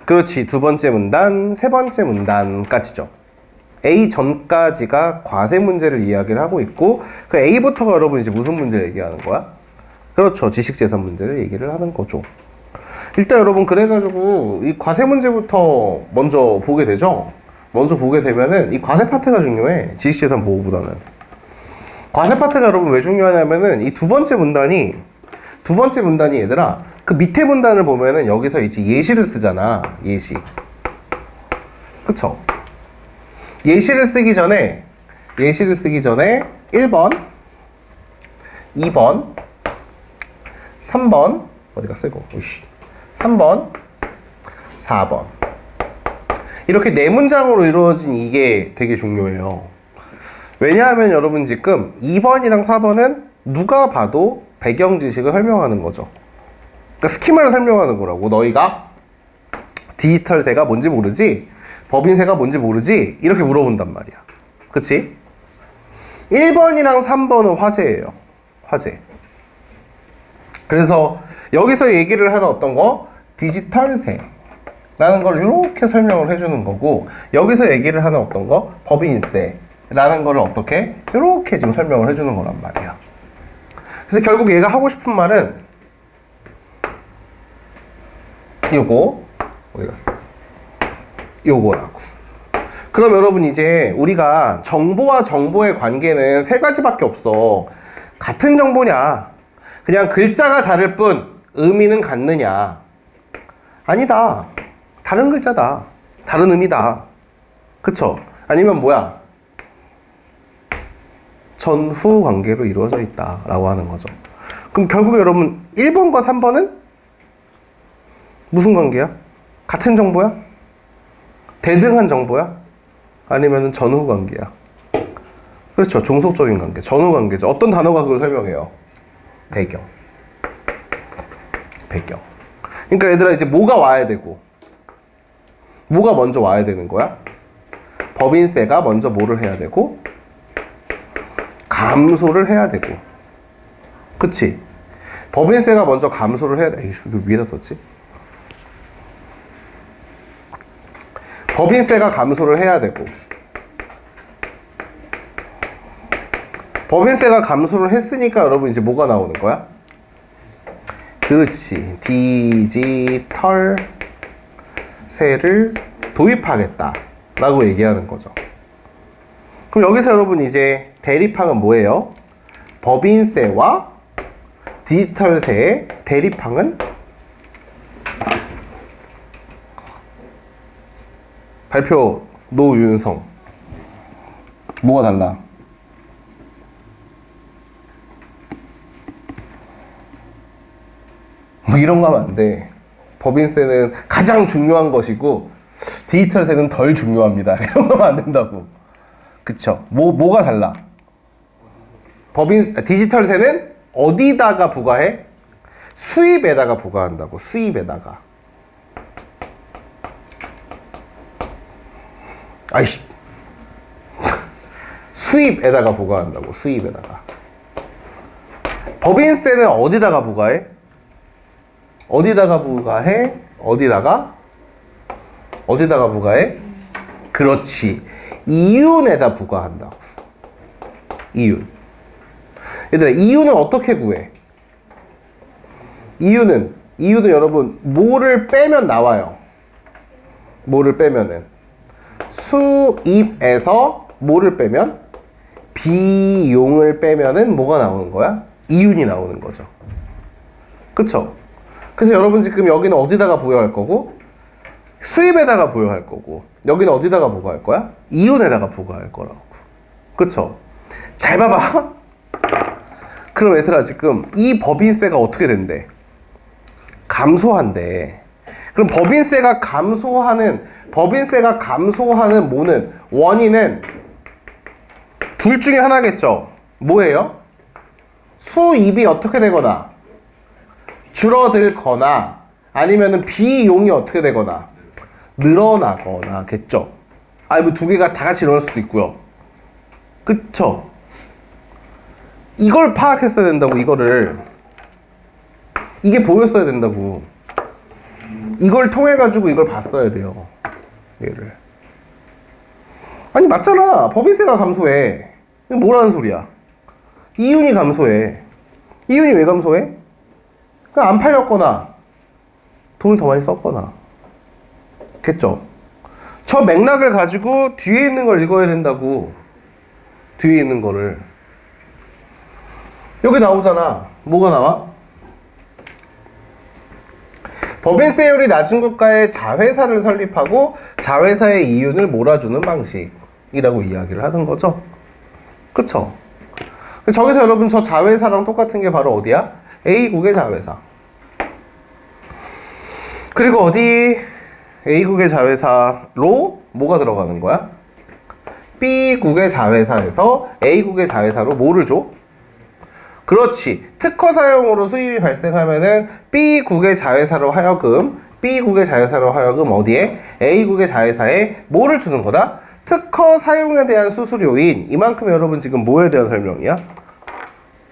그렇지, 두 번째 문단, 세 번째 문단까지죠. A 전까지가 과세 문제를 이야기를 하고 있고 그 A부터가 여러분 이제 무슨 문제를 얘기하는 거야? 그렇죠, 지식재산 문제를 얘기를 하는 거죠. 일단 여러분 그래가지고 이 과세 문제부터 먼저 보게 되죠. 먼저 보게 되면은 이 과세 파트가 중요해. 지식재산 보호보다는. 과세 파트가 여러분 왜 중요하냐면은 이 두 번째 문단이 얘들아 그 밑에 문단을 보면은 여기서 이제 예시를 쓰잖아. 예시. 그쵸? 예시를 쓰기 전에 1번, 2번, 3번 어디 갔어 이거? 오이씨. 3번, 4번 이렇게 네 문장으로 이루어진 이게 되게 중요해요. 왜냐하면 여러분 지금 2번이랑 4번은 누가 봐도 배경 지식을 설명하는 거죠. 그러니까 스키마를 설명하는 거라고. 너희가 디지털세가 뭔지 모르지? 법인세가 뭔지 모르지? 이렇게 물어본단 말이야. 그치? 1번이랑 3번은 화제예요. 화제. 그래서 여기서 얘기를 하는 어떤 거? 디지털세 라는 걸 이렇게 설명을 해주는 거고, 여기서 얘기를 하는 어떤 거? 법인세 라는 거를 어떻게? 이렇게 지금 설명을 해주는 거란 말이야. 그래서 결국 얘가 하고 싶은 말은 요거 어디 갔어? 요거라고. 그럼 여러분 이제 우리가 정보와 정보의 관계는 세 가지밖에 없어. 같은 정보냐? 그냥 글자가 다를 뿐 의미는 같느냐? 아니다. 다른 글자다. 다른 의미다. 그쵸? 아니면 뭐야? 전후 관계로 이루어져 있다 라고 하는 거죠. 그럼 결국 여러분 1번과 3번은 무슨 관계야? 같은 정보야? 대등한 정보야? 아니면 전후 관계야? 그렇죠. 종속적인 관계. 전후 관계죠. 어떤 단어가 그걸 설명해요? 배경. 배경. 그러니까 얘들아 이제 뭐가 와야 되고 뭐가 먼저 와야 되는 거야? 법인세가 먼저 뭐를 해야 되고 감소를 해야 되고 그치? 법인세가 먼저 감소를 해야 돼. 이거 위에다 썼지? 법인세가 감소를 해야 되고 법인세가 감소를 했으니까 여러분 이제 뭐가 나오는 거야? 그렇지. 디지털 세를 도입하겠다 라고 얘기하는 거죠. 그럼 여기서 여러분 이제 대립항은 뭐예요? 법인세와 디지털세의 대립항은 발표 노윤성. 뭐가 달라? 뭐 이런 거 하면 안 돼. 법인세는 가장 중요한 것이고 디지털세는 덜 중요합니다. 이런 거 하면 안 된다고. 그쵸? 뭐가 달라? 디지털세는 어디다가 부과해? 수입에다가 부과한다고. 수입에다가. 아이씨. 수입에다가 부과한다고. 수입에다가. 법인세는 어디다가 부과해? 어디다가 부과해? 어디다가 부과해? 그렇지. 이윤에다 부과한다고. 이윤. 얘들아, 이윤은 어떻게 구해? 이윤은 여러분, 뭐를 빼면 나와요? 뭐를 빼면은? 수입에서 뭐를 빼면? 비용을 빼면은 뭐가 나오는 거야? 이윤이 나오는 거죠. 그쵸? 그래서 여러분 지금 여기는 어디다가 부여할 거고 수입에다가 부여할 거고 여기는 어디다가 부과할 거야? 이윤에다가 부과할 거라고. 그쵸? 잘 봐봐. 그럼 얘들아 지금 이 법인세가 어떻게 된대? 감소한대. 그럼 법인세가 감소하는 뭐는 원인은 둘 중에 하나겠죠. 뭐예요? 수입이 어떻게 되거나 줄어들거나 아니면은 비용이 어떻게 되거나 늘어나거나겠죠. 아니 뭐 두 개가 다 같이 일어날 수도 있고요. 그쵸? 이걸 파악했어야 된다고. 이게 보였어야 된다고. 이걸 통해 가지고 이걸 봤어야 돼요. 얘를. 아니 맞잖아. 법인세가 감소해. 이게 뭐라는 소리야? 이윤이 감소해. 이윤이 왜 감소해? 그냥 안 팔렸거나 돈을 더 많이 썼거나 겠죠. 저 맥락을 가지고 뒤에 있는 걸 읽어야 된다고. 뒤에 있는 거를. 여기 나오잖아. 뭐가 나와? 법인세율이 낮은 국가에 자회사를 설립하고 자회사의 이윤을 몰아주는 방식이라고 이야기를 하는 거죠. 그쵸? 저기서 여러분 저 자회사랑 똑같은 게 바로 어디야? A국의 자회사. 그리고 어디? A국의 자회사로 뭐가 들어가는 거야? B국의 자회사에서 A국의 자회사로 뭐를 줘? 그렇지. 특허 사용으로 수입이 발생하면은 B국의 자회사로 하여금 어디에? A국의 자회사에 뭐를 주는 거다? 특허 사용에 대한 수수료인 이만큼. 여러분 지금 뭐에 대한 설명이야?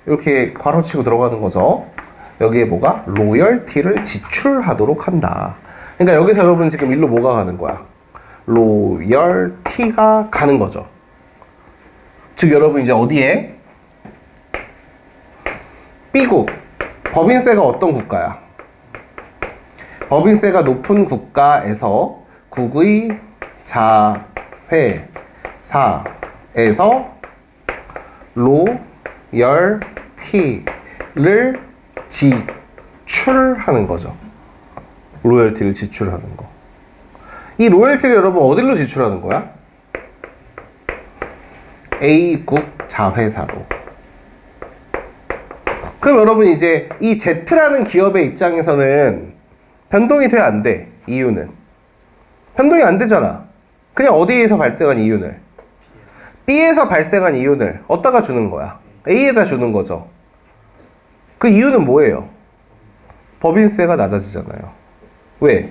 이렇게 괄호치고 들어가는 거죠. 여기에 뭐가? 로열티를 지출하도록 한다. 그러니까 여기서 여러분 지금 일로 뭐가 가는 거야? 로열티가 가는 거죠. 즉 여러분 이제 어디에? B국. 법인세가 어떤 국가야? 법인세가 높은 국가에서 국의 자회사에서 로열티를 지출하는 거죠. 로열티를 지출하는 거. 이 로열티를 여러분 어디로 지출하는 거야? A국 자회사로. 그럼 여러분 이제 이 Z라는 기업의 입장에서는 변동이 돼, 안 돼? 이유는 변동이 안 되잖아. 그냥 어디에서 발생한 이윤을? B에서 발생한 이윤을 어디다가 주는 거야? A에다 주는 거죠. 그 이유는 뭐예요? 법인세가 낮아지잖아요. 왜?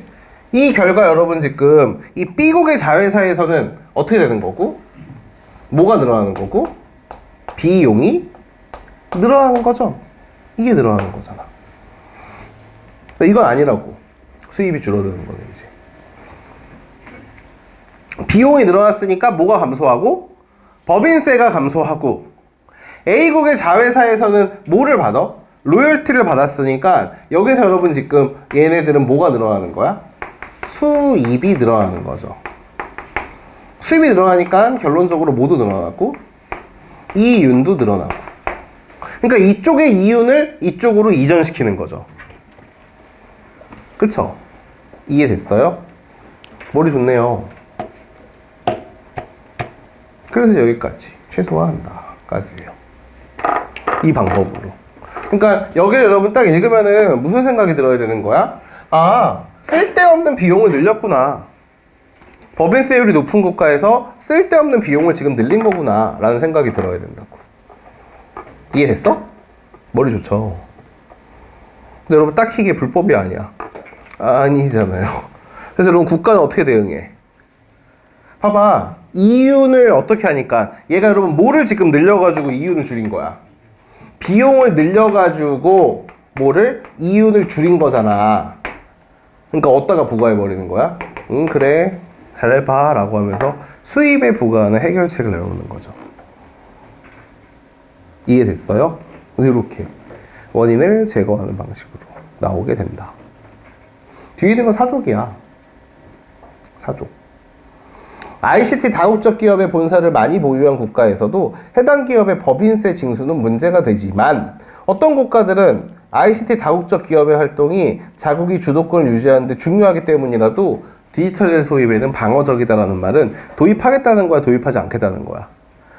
이 결과 여러분 지금 이 B국의 자회사에서는 어떻게 되는 거고? 뭐가 늘어나는 거고? 비용이 늘어나는 거죠. 이게 늘어나는 거잖아. 이건 아니라고. 수입이 줄어드는 거네 이제. 비용이 늘어났으니까 뭐가 감소하고? 법인세가 감소하고. A국의 자회사에서는 뭐를 받아? 로열티를 받았으니까 여기서 여러분 지금 얘네들은 뭐가 늘어나는 거야? 수입이 늘어나는 거죠. 수입이 늘어나니까 결론적으로 모두 늘어나고 이윤도 늘어나고. 그러니까 이쪽의 이윤을 이쪽으로 이전시키는 거죠. 그쵸? 이해됐어요? 머리 좋네요. 그래서 여기까지 최소화한다 까지예요. 이 방법으로. 그러니까 여기를 여러분 딱 읽으면은 무슨 생각이 들어야 되는 거야? 아, 쓸데없는 비용을 늘렸구나. 법인세율이 높은 국가에서 쓸데없는 비용을 지금 늘린 거구나 라는 생각이 들어야 된다고. 이해됐어? 머리 좋죠. 근데 여러분 딱히 이게 불법이 아니야. 아니잖아요. 그래서 여러분 국가는 어떻게 대응해? 봐봐. 이윤을 어떻게 하니까 얘가 여러분 뭐를 지금 늘려가지고 이윤을 줄인 거야? 비용을 늘려가지고 뭐를? 이윤을 줄인 거잖아. 그러니까 어디다가 부과해버리는 거야? 그래 잘해봐 라고 하면서 수입에 부과하는 해결책을 내놓는 거죠. 이해됐어요? 이렇게 원인을 제거하는 방식으로 나오게 된다. 뒤에 있는 건 사족이야. 사족. ICT 다국적 기업의 본사를 많이 보유한 국가에서도 해당 기업의 법인세 징수는 문제가 되지만 어떤 국가들은 ICT 다국적 기업의 활동이 자국이 주도권을 유지하는 데 중요하기 때문이라도 디지털 소입에는 방어적이다라는 말은 도입하겠다는 거야, 도입하지 않겠다는 거야?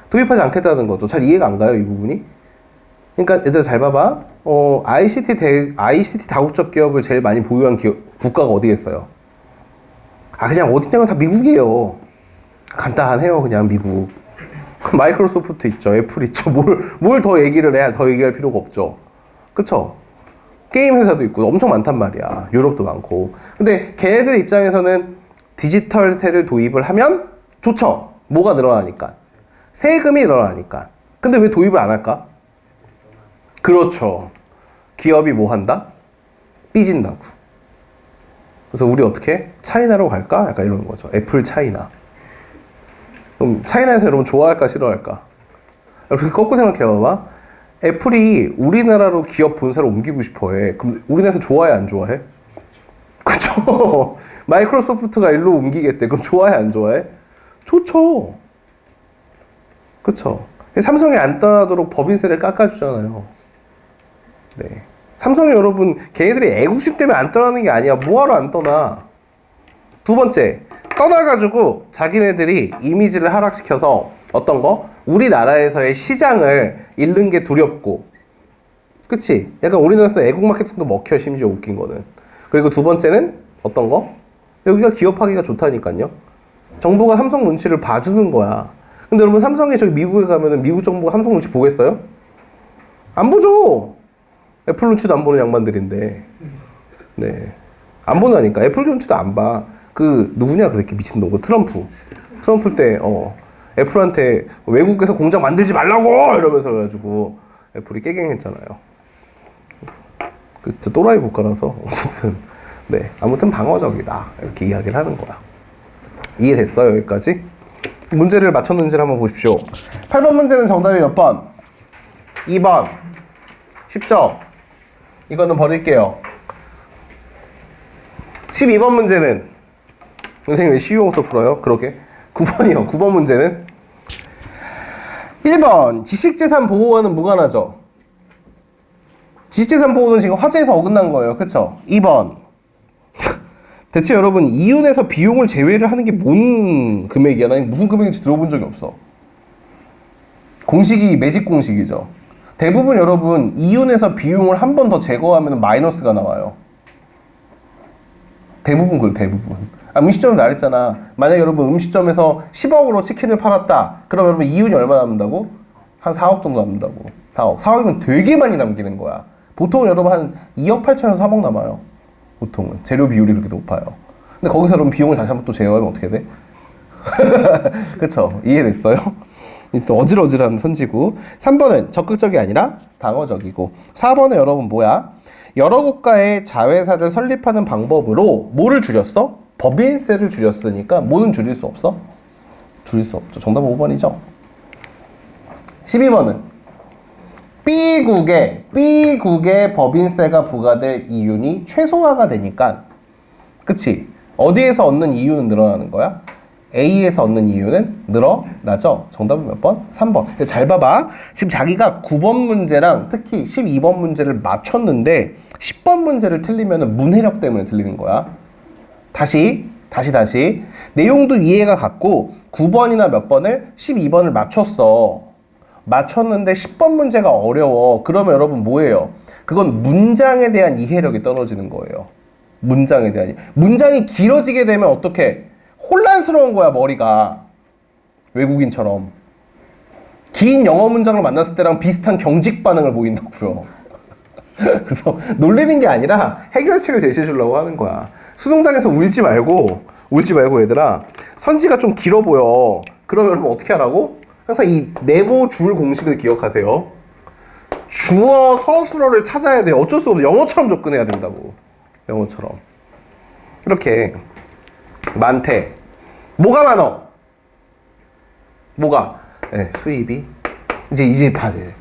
도입하지 않겠다는 거죠. 잘 이해가 안 가요, 이 부분이? 그러니까 얘들 잘 봐봐. ICT 다국적 기업을 제일 많이 보유한 국가가 어디겠어요? 아, 그냥 어디냐면 다 미국이에요. 간단해요, 그냥 미국. 마이크로소프트 있죠, 애플 있죠. 뭘 더 얘기를 해야 더 얘기할 필요가 없죠. 그쵸? 게임 회사도 있고 엄청 많단 말이야. 유럽도 많고. 근데 걔네들 입장에서는 디지털세를 도입을 하면 좋죠. 뭐가 늘어나니까. 세금이 늘어나니까. 근데 왜 도입을 안 할까? 그렇죠. 기업이 뭐 한다? 삐진다고. 그래서 우리 어떻게? 차이나로 갈까? 약간 이러는 거죠. 애플 차이나. 그럼 차이나에서 여러분 좋아할까 싫어할까? 여러분 거꾸로 생각해봐봐. 애플이 우리나라로 기업 본사를 옮기고 싶어해. 그럼 우리나라에서 좋아해 안 좋아해? 그쵸? 마이크로소프트가 일로 옮기겠대. 그럼 좋아해 안 좋아해? 좋죠. 그쵸? 삼성이 안 떠나도록 법인세를 깎아주잖아요. 네. 삼성이 여러분 걔네들이 애국심 때문에 안 떠나는 게 아니야. 뭐하러 안 떠나? 두 번째, 떠나가지고 자기네들이 이미지를 하락시켜서 어떤 거? 우리나라에서의 시장을 잃는 게 두렵고, 그치? 약간 우리나라에서 애국 마케팅도 먹혀. 심지어 웃긴 거는. 그리고 두 번째는 어떤 거? 여기가 기업하기가 좋다니까요. 정부가 삼성 눈치를 봐주는 거야. 근데 여러분 삼성이 저기 미국에 가면은 미국 정부가 삼성 눈치 보겠어요? 안 보죠. 애플 눈치도 안 보는 양반들인데. 네. 안 보나니까. 애플 눈치도 안 봐. 누구냐 그 새끼 미친놈. 트럼프 때 애플한테 외국에서 공장 만들지 말라고 이러면서 그래가지고 애플이 깨갱했잖아요. 진짜 또라이 국가라서 어쨌든 네, 아무튼 방어적이다 이렇게 이야기를 하는 거야. 이해됐어요 여기까지? 문제를 맞췄는지를 한번 보십시오. 8번 문제는 정답이 몇 번? 2번. 쉽죠? 이거는 버릴게요. 12번 문제는 선생님 왜 쉬운 것도 풀어요? 그러게. 9번이요. 9번 문제는 1번 지식재산 보호와는 무관하죠. 지식재산 보호는 지금 화재에서 어긋난 거예요. 그쵸? 2번 대체 여러분 이윤에서 비용을 제외를 하는 게 뭔 금액이야? 나 무슨 금액인지 들어본 적이 없어. 공식이 매직 공식이죠. 대부분 여러분 이윤에서 비용을 한 번 더 제거하면 마이너스가 나와요. 대부분 그래요. 대부분. 음식점을 말했잖아. 만약에 여러분 음식점에서 10억으로 치킨을 팔았다. 그럼 여러분 이윤이 얼마 남는다고? 한 4억 정도 남는다고. 4억. 4억이면 되게 많이 남기는 거야. 보통은 여러분 한 2억 8천에서 3억 남아요. 보통은. 재료 비율이 그렇게 높아요. 근데 거기서 여러분 비용을 다시 한번 또 제어하면 어떻게 돼? 그쵸? 이해됐어요? 어질어질한 선지고. 3번은 적극적이 아니라 방어적이고. 4번은 여러분 뭐야? 여러 국가의 자회사를 설립하는 방법으로 뭐를 줄였어? 법인세를 줄였으니까 뭐는 줄일 수 없어? 줄일 수 없죠. 정답 5번이죠. 12번은 B국에 법인세가 부과될 이윤이 최소화가 되니까, 그치? 어디에서 얻는 이윤은 늘어나는 거야? A에서 얻는 이윤은 늘어나죠. 정답은 몇 번? 3번. 잘 봐봐. 지금 자기가 9번 문제랑 특히 12번 문제를 맞췄는데 10번 문제를 틀리면 문해력 때문에 틀리는 거야. 다시. 내용도 이해가 갔고 9번이나 몇 번을 12번을 맞췄는데 10번 문제가 어려워. 그러면 여러분 뭐예요? 그건 문장에 대한 이해력이 떨어지는 거예요. 문장이 길어지게 되면 어떻게? 혼란스러운 거야, 머리가. 외국인처럼. 긴 영어 문장을 만났을 때랑 비슷한 경직 반응을 보인다고요. 그래서 놀리는 게 아니라 해결책을 제시해 주려고 하는 거야. 수능장에서 울지 말고 얘들아, 선지가 좀 길어 보여. 그러면 여러분 어떻게 하라고? 항상 이 네모 줄 공식을 기억하세요. 주어 서술어를 찾아야 돼요. 어쩔 수 없어. 영어처럼 접근해야 된다고. 영어처럼. 이렇게 많대. 뭐가 많어? 뭐가? 네, 수입이 이제 파지.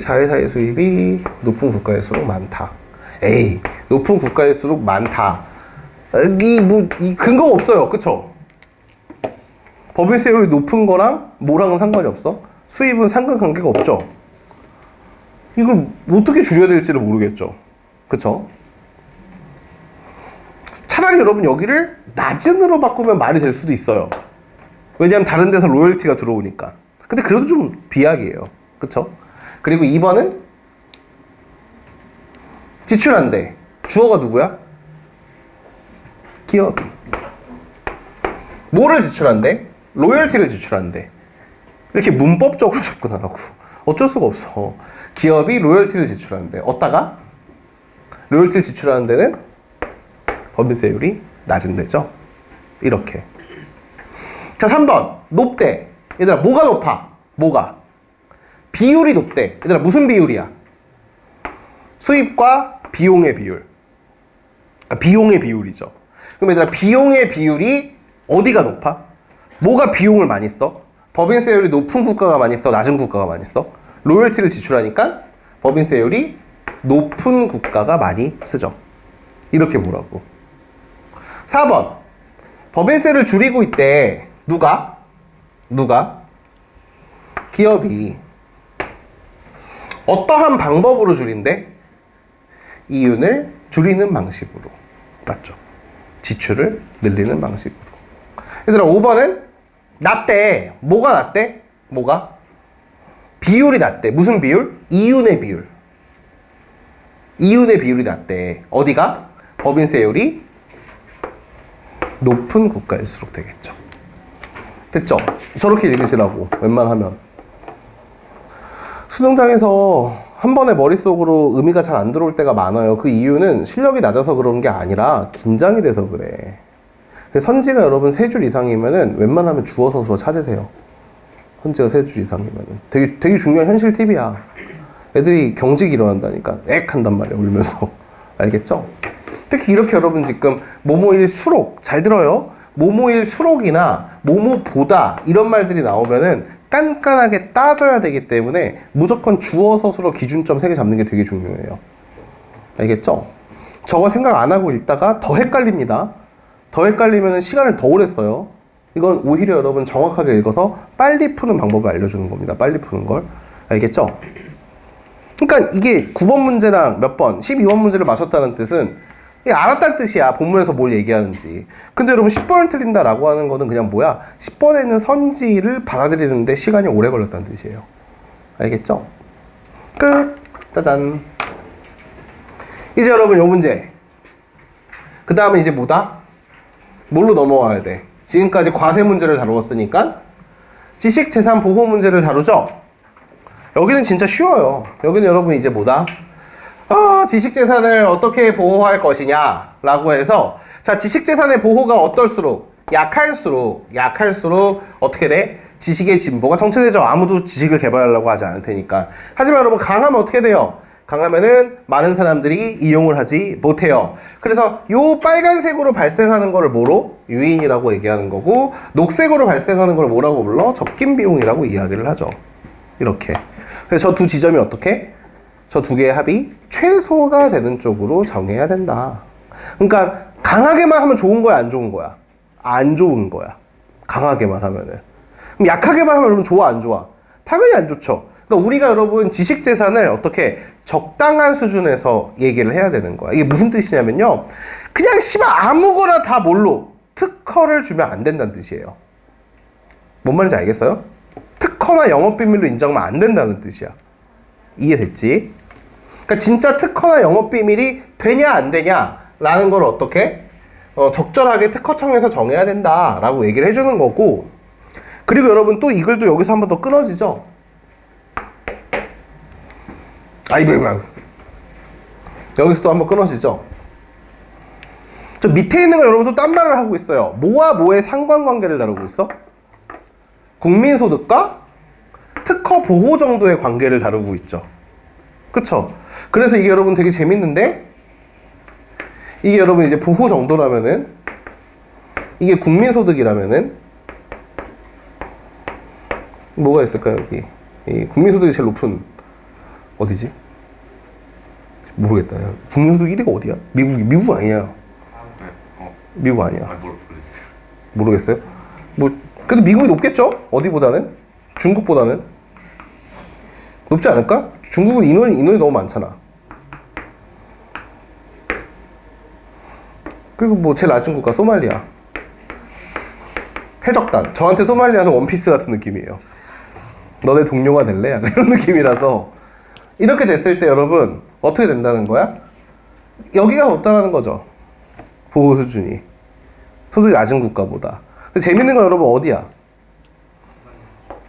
자회사의 수입이 높은 국가일수록 많다. 에이, 높은 국가일수록 많다. 이 근거가 없어요. 그쵸? 법인세율이 높은 거랑 뭐랑은 상관이 없어. 수입은 상관관계가 없죠. 이걸 어떻게 줄여야 될지를 모르겠죠. 그쵸? 차라리 여러분 여기를 낮은으로 바꾸면 말이 될 수도 있어요. 왜냐하면 다른 데서 로열티가 들어오니까. 근데 그래도 좀 비약이에요. 그쵸? 그리고 2번은 지출한대. 주어가 누구야? 기업이. 뭐를 지출한대? 로열티를 지출한대. 이렇게 문법적으로 접근하라고. 어쩔 수가 없어. 기업이 로열티를 지출한대. 어디다가? 로열티를 지출하는 데는 법인세율이 낮은 데죠. 이렇게. 자, 3번. 높대. 얘들아, 뭐가 높아? 뭐가? 비율이 높대. 얘들아, 무슨 비율이야? 수입과 비용의 비율. 비용의 비율이죠. 그럼 얘들아, 비용의 비율이 어디가 높아? 뭐가 비용을 많이 써? 법인세율이 높은 국가가 많이 써? 낮은 국가가 많이 써? 로열티를 지출하니까 법인세율이 높은 국가가 많이 쓰죠. 이렇게 보라고. 4번. 법인세를 줄이고 있대. 누가? 기업이. 어떠한 방법으로 줄인대? 이윤을 줄이는 방식으로. 맞죠? 지출을 늘리는 방식으로. 얘들아, 5번은 낮대. 뭐가 낮대? 뭐가? 비율이 낮대. 무슨 비율? 이윤의 비율. 이윤의 비율이 낮대. 어디가? 법인세율이 높은 국가일수록 되겠죠. 됐죠? 저렇게 읽으시라고, 웬만하면. 수능장에서 한 번에 머릿속으로 의미가 잘 안 들어올 때가 많아요. 그 이유는 실력이 낮아서 그런 게 아니라 긴장이 돼서 그래. 선지가 여러분 3줄 이상이면은 웬만하면 주어 서술어 찾으세요. 선지가 3줄 이상이면은. 되게 중요한 현실 팁이야. 애들이 경직이 일어난다니까. 액 한단 말이야, 울면서. 알겠죠? 특히 이렇게 여러분 지금 뭐뭐일 수록, 잘 들어요. 뭐뭐일 수록이나 뭐뭐보다 이런 말들이 나오면은 깐깐하게 따져야 되기 때문에 무조건 주어 서술어 기준점 3개 잡는 게 되게 중요해요. 알겠죠? 저거 생각 안 하고 읽다가 더 헷갈립니다. 더 헷갈리면 시간을 더 오래 써요. 이건 오히려 여러분 정확하게 읽어서 빨리 푸는 방법을 알려주는 겁니다. 빨리 푸는 걸. 알겠죠? 그러니까 이게 9번 문제랑 몇 번, 12번 문제를 맞췄다는 뜻은 알았다는 뜻이야. 본문에서 뭘 얘기하는지. 근데 여러분 10번을 틀린다라고 하는 거는 그냥 뭐야? 10번에 있는 선지를 받아들이는데 시간이 오래 걸렸다는 뜻이에요. 알겠죠? 끝! 짜잔. 이제 여러분 요 문제. 그 다음에 이제 뭐다? 뭘로 넘어와야 돼? 지금까지 과세 문제를 다루었으니까 지식재산 보호 문제를 다루죠? 여기는 진짜 쉬워요. 여기는 여러분 이제 뭐다? 지식재산을 어떻게 보호할 것이냐 라고 해서 자, 지식재산의 보호가 어떨수록 약할수록 어떻게 돼? 지식의 진보가 정체되죠. 아무도 지식을 개발하려고 하지 않을 테니까. 하지만 여러분 강하면 어떻게 돼요? 강하면은 많은 사람들이 이용을 하지 못해요. 그래서 요 빨간색으로 발생하는 거를 뭐로? 유인이라고 얘기하는 거고, 녹색으로 발생하는 걸 뭐라고 불러? 접긴 비용이라고 이야기를 하죠. 이렇게. 그래서 저 두 지점이 어떻게? 저 두 개의 합이 최소가 되는 쪽으로 정해야 된다. 그러니까 강하게만 하면 좋은 거야, 안 좋은 거야? 안 좋은 거야. 강하게만 하면은. 그럼 약하게만 하면 여러분 좋아, 안 좋아? 당연히 안 좋죠. 그러니까 우리가 여러분 지식재산을 어떻게 적당한 수준에서 얘기를 해야 되는 거야. 이게 무슨 뜻이냐면요. 그냥 씨발 아무거나 다 뭘로 특허를 주면 안 된다는 뜻이에요. 뭔 말인지 알겠어요? 특허나 영업비밀로 인정하면 안 된다는 뜻이야. 이해됐지? 그러니까 진짜 특허나 영업비밀이 되냐 안 되냐 라는 걸 어떻게 적절하게 특허청에서 정해야 된다라고 얘기를 해주는 거고, 그리고 여러분 또 이 글도 여기서 한 번 더 끊어지죠? 아이고 여기서 또 한 번 끊어지죠? 저 밑에 있는 거 여러분 또 딴 말을 하고 있어요. 뭐와 뭐의 상관관계를 다루고 있어? 국민소득과 특허 보호 정도의 관계를 다루고 있죠. 그쵸? 그래서 이게 여러분 되게 재밌는데, 이게 여러분 이제 보호 정도라면은, 이게 국민소득이라면은 뭐가 있을까요? 여기 이 국민소득이 제일 높은 어디지? 모르겠다. 국민소득 1위가 어디야? 미국 아니야. 미국 아니야. 모르겠어요. 뭐 그래도 미국이 높겠죠? 어디보다는? 중국보다는? 높지 않을까? 중국은 인원이 너무 많잖아. 그리고 뭐 제일 낮은 국가 소말리아. 해적단. 저한테 소말리아는 원피스 같은 느낌이에요. 너네 동료가 될래? 약간 이런 느낌이라서. 이렇게 됐을 때 여러분 어떻게 된다는 거야? 여기가 높다는 거죠. 보호 수준이. 소득이 낮은 국가보다. 근데 재밌는 건 여러분 어디야?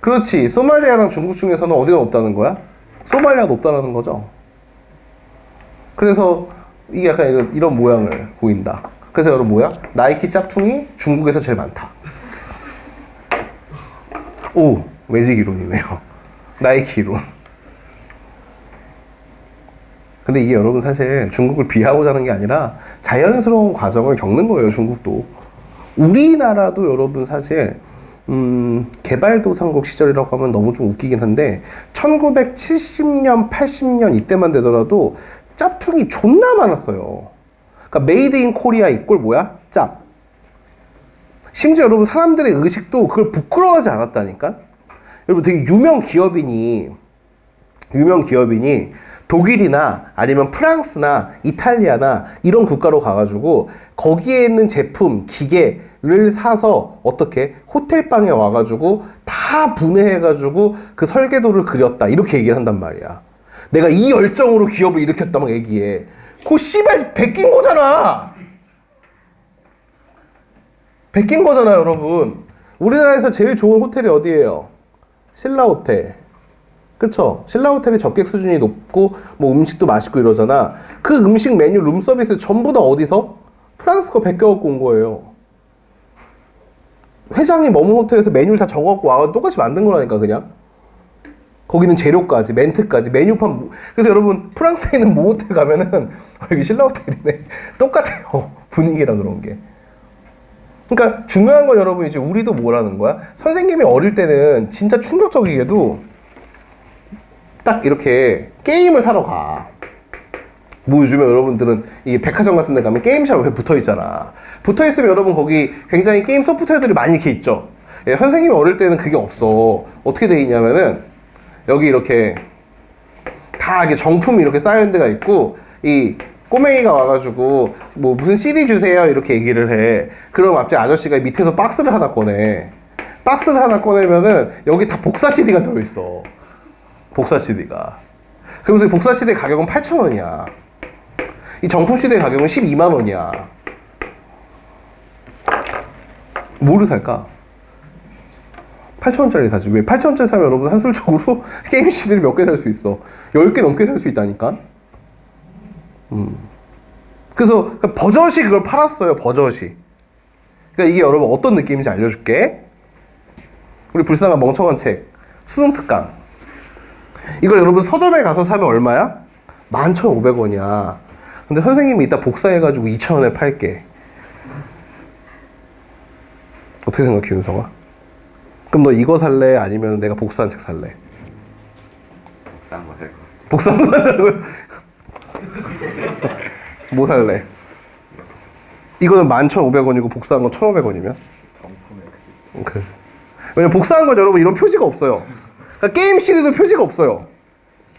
그렇지. 소말리아랑 중국 중에서는 어디가 높다는 거야? 소말리아가 높다는 거죠. 그래서 이게 약간 이런 모양을 보인다. 그래서 여러분 뭐야? 나이키 짝퉁이 중국에서 제일 많다. 오, 매직 이론이네요. 나이키 이론. 근데 이게 여러분 사실 중국을 비하고자 하는 게 아니라 자연스러운 과정을 겪는 거예요, 중국도. 우리나라도 여러분 사실 개발도상국 시절이라고 하면 너무 좀 웃기긴 한데 1970년, 80년 이때만 되더라도 짭퉁이 존나 많았어요. 그러니까 메이드 인 코리아 이꼴 뭐야? 짭. 심지어 여러분 사람들의 의식도 그걸 부끄러워하지 않았다니까? 여러분 되게 유명 기업인이 독일이나 아니면 프랑스나 이탈리아나 이런 국가로 가가지고 거기에 있는 제품, 기계를 사서 어떻게 호텔방에 와가지고 다 분해해가지고 그 설계도를 그렸다 이렇게 얘기를 한단 말이야. 내가 이 열정으로 기업을 일으켰다 막 얘기해. 그거 씨발 베낀 거잖아. 베낀 거잖아 여러분. 우리나라에서 제일 좋은 호텔이 어디예요? 신라호텔. 그쵸? 신라호텔이 접객 수준이 높고 뭐 음식도 맛있고 이러잖아. 그 음식 메뉴 룸서비스 전부 다 어디서? 프랑스 거 베껴갖고 온 거예요. 회장이 머문 호텔에서 메뉴를 다 적어갖고 와서 똑같이 만든 거라니까 그냥. 거기는 재료까지 멘트까지 메뉴판. 그래서 여러분 프랑스에 있는 모 호텔 가면은 여기 신라호텔이네. 똑같아요. 분위기랑 그런 게. 그러니까 중요한 건 여러분 이제 우리도 뭐라는 거야? 선생님이 어릴 때는 진짜 충격적이게도 딱 이렇게 게임을 사러 가. 뭐 요즘에 여러분들은 이게 백화점 같은 데 가면 게임샵 옆에 붙어 있잖아. 붙어 있으면 여러분 거기 굉장히 게임 소프트웨어들이 많이 이렇게 있죠. 예, 선생님이 어릴 때는 그게 없어. 어떻게 돼 있냐면은 여기 이렇게 다 이게 정품이 이렇게 쌓여있는 데가 있고, 이 꼬맹이가 와가지고 뭐 무슨 CD 주세요 이렇게 얘기를 해. 그럼 앞에 아저씨가 밑에서 박스를 하나 꺼내. 박스를 하나 꺼내면은 여기 다 복사 CD가 들어있어. 복사 CD가. 그러면서 복사 CD 가격은 8,000원이야. 이 정품 CD 가격은 12만 원이야. 뭐를 살까? 8,000원짜리 사지. 왜 8,000원짜리 사면 여러분 한술적으로 게임 CD를 몇 개 살 수 있어. 10개 넘게 살 수 있다니까. 그래서 버젓이 그걸 팔았어요. 버젓이. 그러니까 이게 여러분 어떤 느낌인지 알려줄게. 우리 불쌍한 멍청한 책 수능특강. 이걸 여러분 서점에 가서 사면 얼마야? 11,500원이야. 근데 선생님이 이따 복사해가지고 2,000원에 팔게. 어떻게 생각해, 윤성아? 그럼 너 이거 살래? 아니면 내가 복사한 책 살래? 복사한 거 살 거. 복사한 거 산다고요? 뭐 살래? 이거는 11,500원이고 복사한 건 1,500원이면? 정품에 그래. 왜냐면 복사한 건 여러분 이런 표지가 없어요. 그러니까 게임 CD도 표지가 없어요.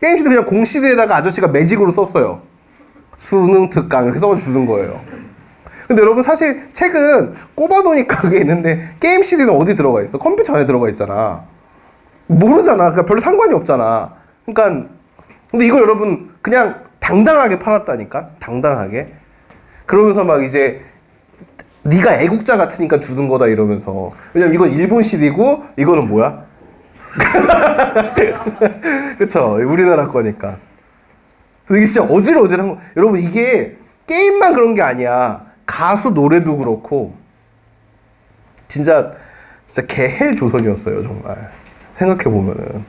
게임 CD 그냥 공 CD에다가 아저씨가 매직으로 썼어요. 수능 특강 이렇게 써주는 거예요. 근데 여러분 사실 책은 꼽아놓으니까 그게 있는데 게임 CD는 어디 들어가 있어? 컴퓨터 안에 들어가 있잖아. 모르잖아. 그러니까 별로 상관이 없잖아. 그러니까 근데 이거 여러분 그냥 당당하게 팔았다니까. 당당하게. 그러면서 막 이제 네가 애국자 같으니까 주는 거다 이러면서. 왜냐면 이건 일본 CD고 이거는 뭐야? 그쵸? 우리나라 거니까. 이게 진짜 어질어질한 거. 여러분 이게 게임만 그런 게 아니야. 가수 노래도 그렇고 진짜 개헬 조선이었어요 정말. 생각해 보면은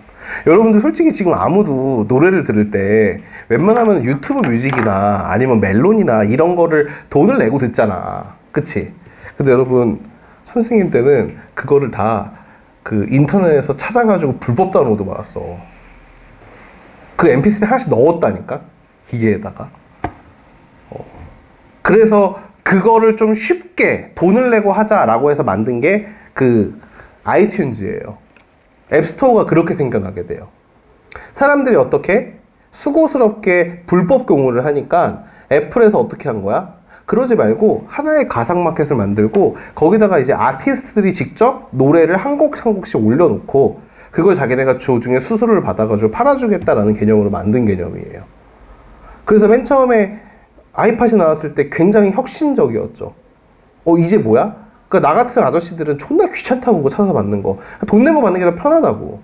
여러분들 솔직히 지금 아무도 노래를 들을 때 웬만하면 유튜브 뮤직이나 아니면 멜론이나 이런 거를 돈을 내고 듣잖아. 그치? 근데 여러분 선생님 때는 그거를 다 그 인터넷에서 찾아가지고 불법 다운로드 받았어. 그 mp3 하나씩 넣었다니까 기계에다가. 그래서 그거를 좀 쉽게 돈을 내고 하자라고 해서 만든 게 그 아이튠즈예요. 앱스토어가 그렇게 생겨나게 돼요. 사람들이 어떻게 수고스럽게 불법 공유를 하니까 애플에서 어떻게 한 거야? 그러지 말고 하나의 가상 마켓을 만들고 거기다가 이제 아티스트들이 직접 노래를 한 곡 한 곡씩 올려놓고 그걸 자기네가 조중에 수수료를 받아가지고 팔아주겠다라는 개념으로 만든 개념이에요. 그래서 맨 처음에 아이팟이 나왔을 때 굉장히 혁신적이었죠. 이제 뭐야? 그러니까 나 같은 아저씨들은 존나 귀찮다고 그거 찾아서 받는 거. 돈 내고 받는 게 더 편하다고.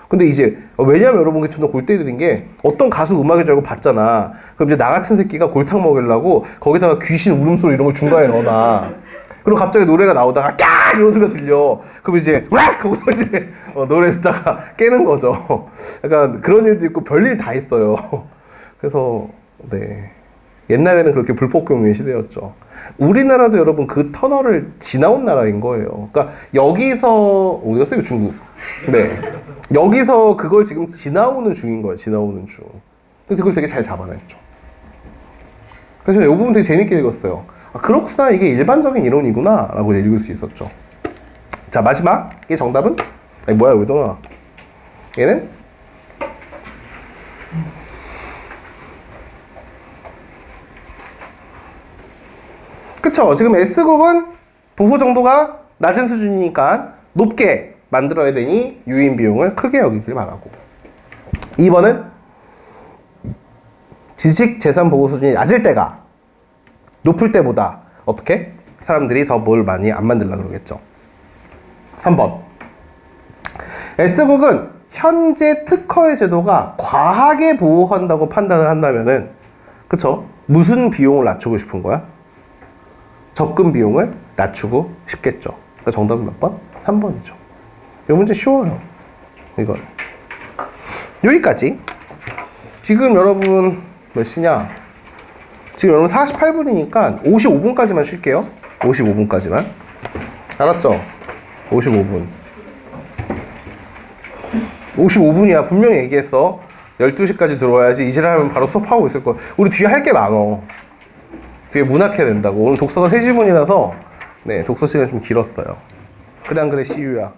근데 이제 왜냐면 여러분 게 존나 골 때리는 게 어떤 가수 음악인 줄 알고 봤잖아. 그럼 이제 나 같은 새끼가 골탕 먹이려고 거기다가 귀신 울음소리 이런 걸 중간에 넣어놔. 그리고 갑자기 노래가 나오다가 까 이런 소리가 들려. 그럼 이제 락 하고 이제 노래 듣다가 깨는 거죠. 약간 그런 일도 있고 별일 다 있어요. 그래서 네. 옛날에는 그렇게 불법 경유의 시대였죠. 우리나라도 여러분 그 터널을 지나온 나라인 거예요. 그러니까 여기서 어디였어요? 중국. 네. 여기서 그걸 지금 지나오는 중인 거예요. 지나오는 중. 근데 그걸 되게 잘 잡아냈죠. 그래서 이 부분 되게 재밌게 읽었어요. 아, 그렇구나. 이게 일반적인 이론이구나. 라고 읽을 수 있었죠. 자, 마지막. 이게 정답은? 아니, 뭐야, 왜 떠나? 얘는? 그쵸. 지금 S국은 보호 정도가 낮은 수준이니까 높게 만들어야 되니 유인 비용을 크게 여기길 바라고. 2번은 지식 재산 보호 수준이 낮을 때가 높을 때보다 어떻게? 사람들이 더 뭘 많이 안 만들려고 그러겠죠. 3번. S국은 현재 특허의 제도가 과하게 보호한다고 판단을 한다면은 그쵸? 무슨 비용을 낮추고 싶은 거야? 접근 비용을 낮추고 싶겠죠. 그러니까 정답은 몇 번? 3번이죠. 이 문제 쉬워요. 이건. 여기까지. 지금 여러분 몇 시냐? 지금 여러분 48분이니까 55분까지만 쉴게요. 55분까지만. 알았죠? 55분. 55분이야. 분명히 얘기했어. 12시까지 들어와야지 이지랄하면 바로 수업하고 있을 거야. 우리 뒤에 할 게 많어. 뒤에 문학해야 된다고. 오늘 독서가 3지문이라서 네, 독서 시간이 좀 길었어요. 그래 안 그래, CU야?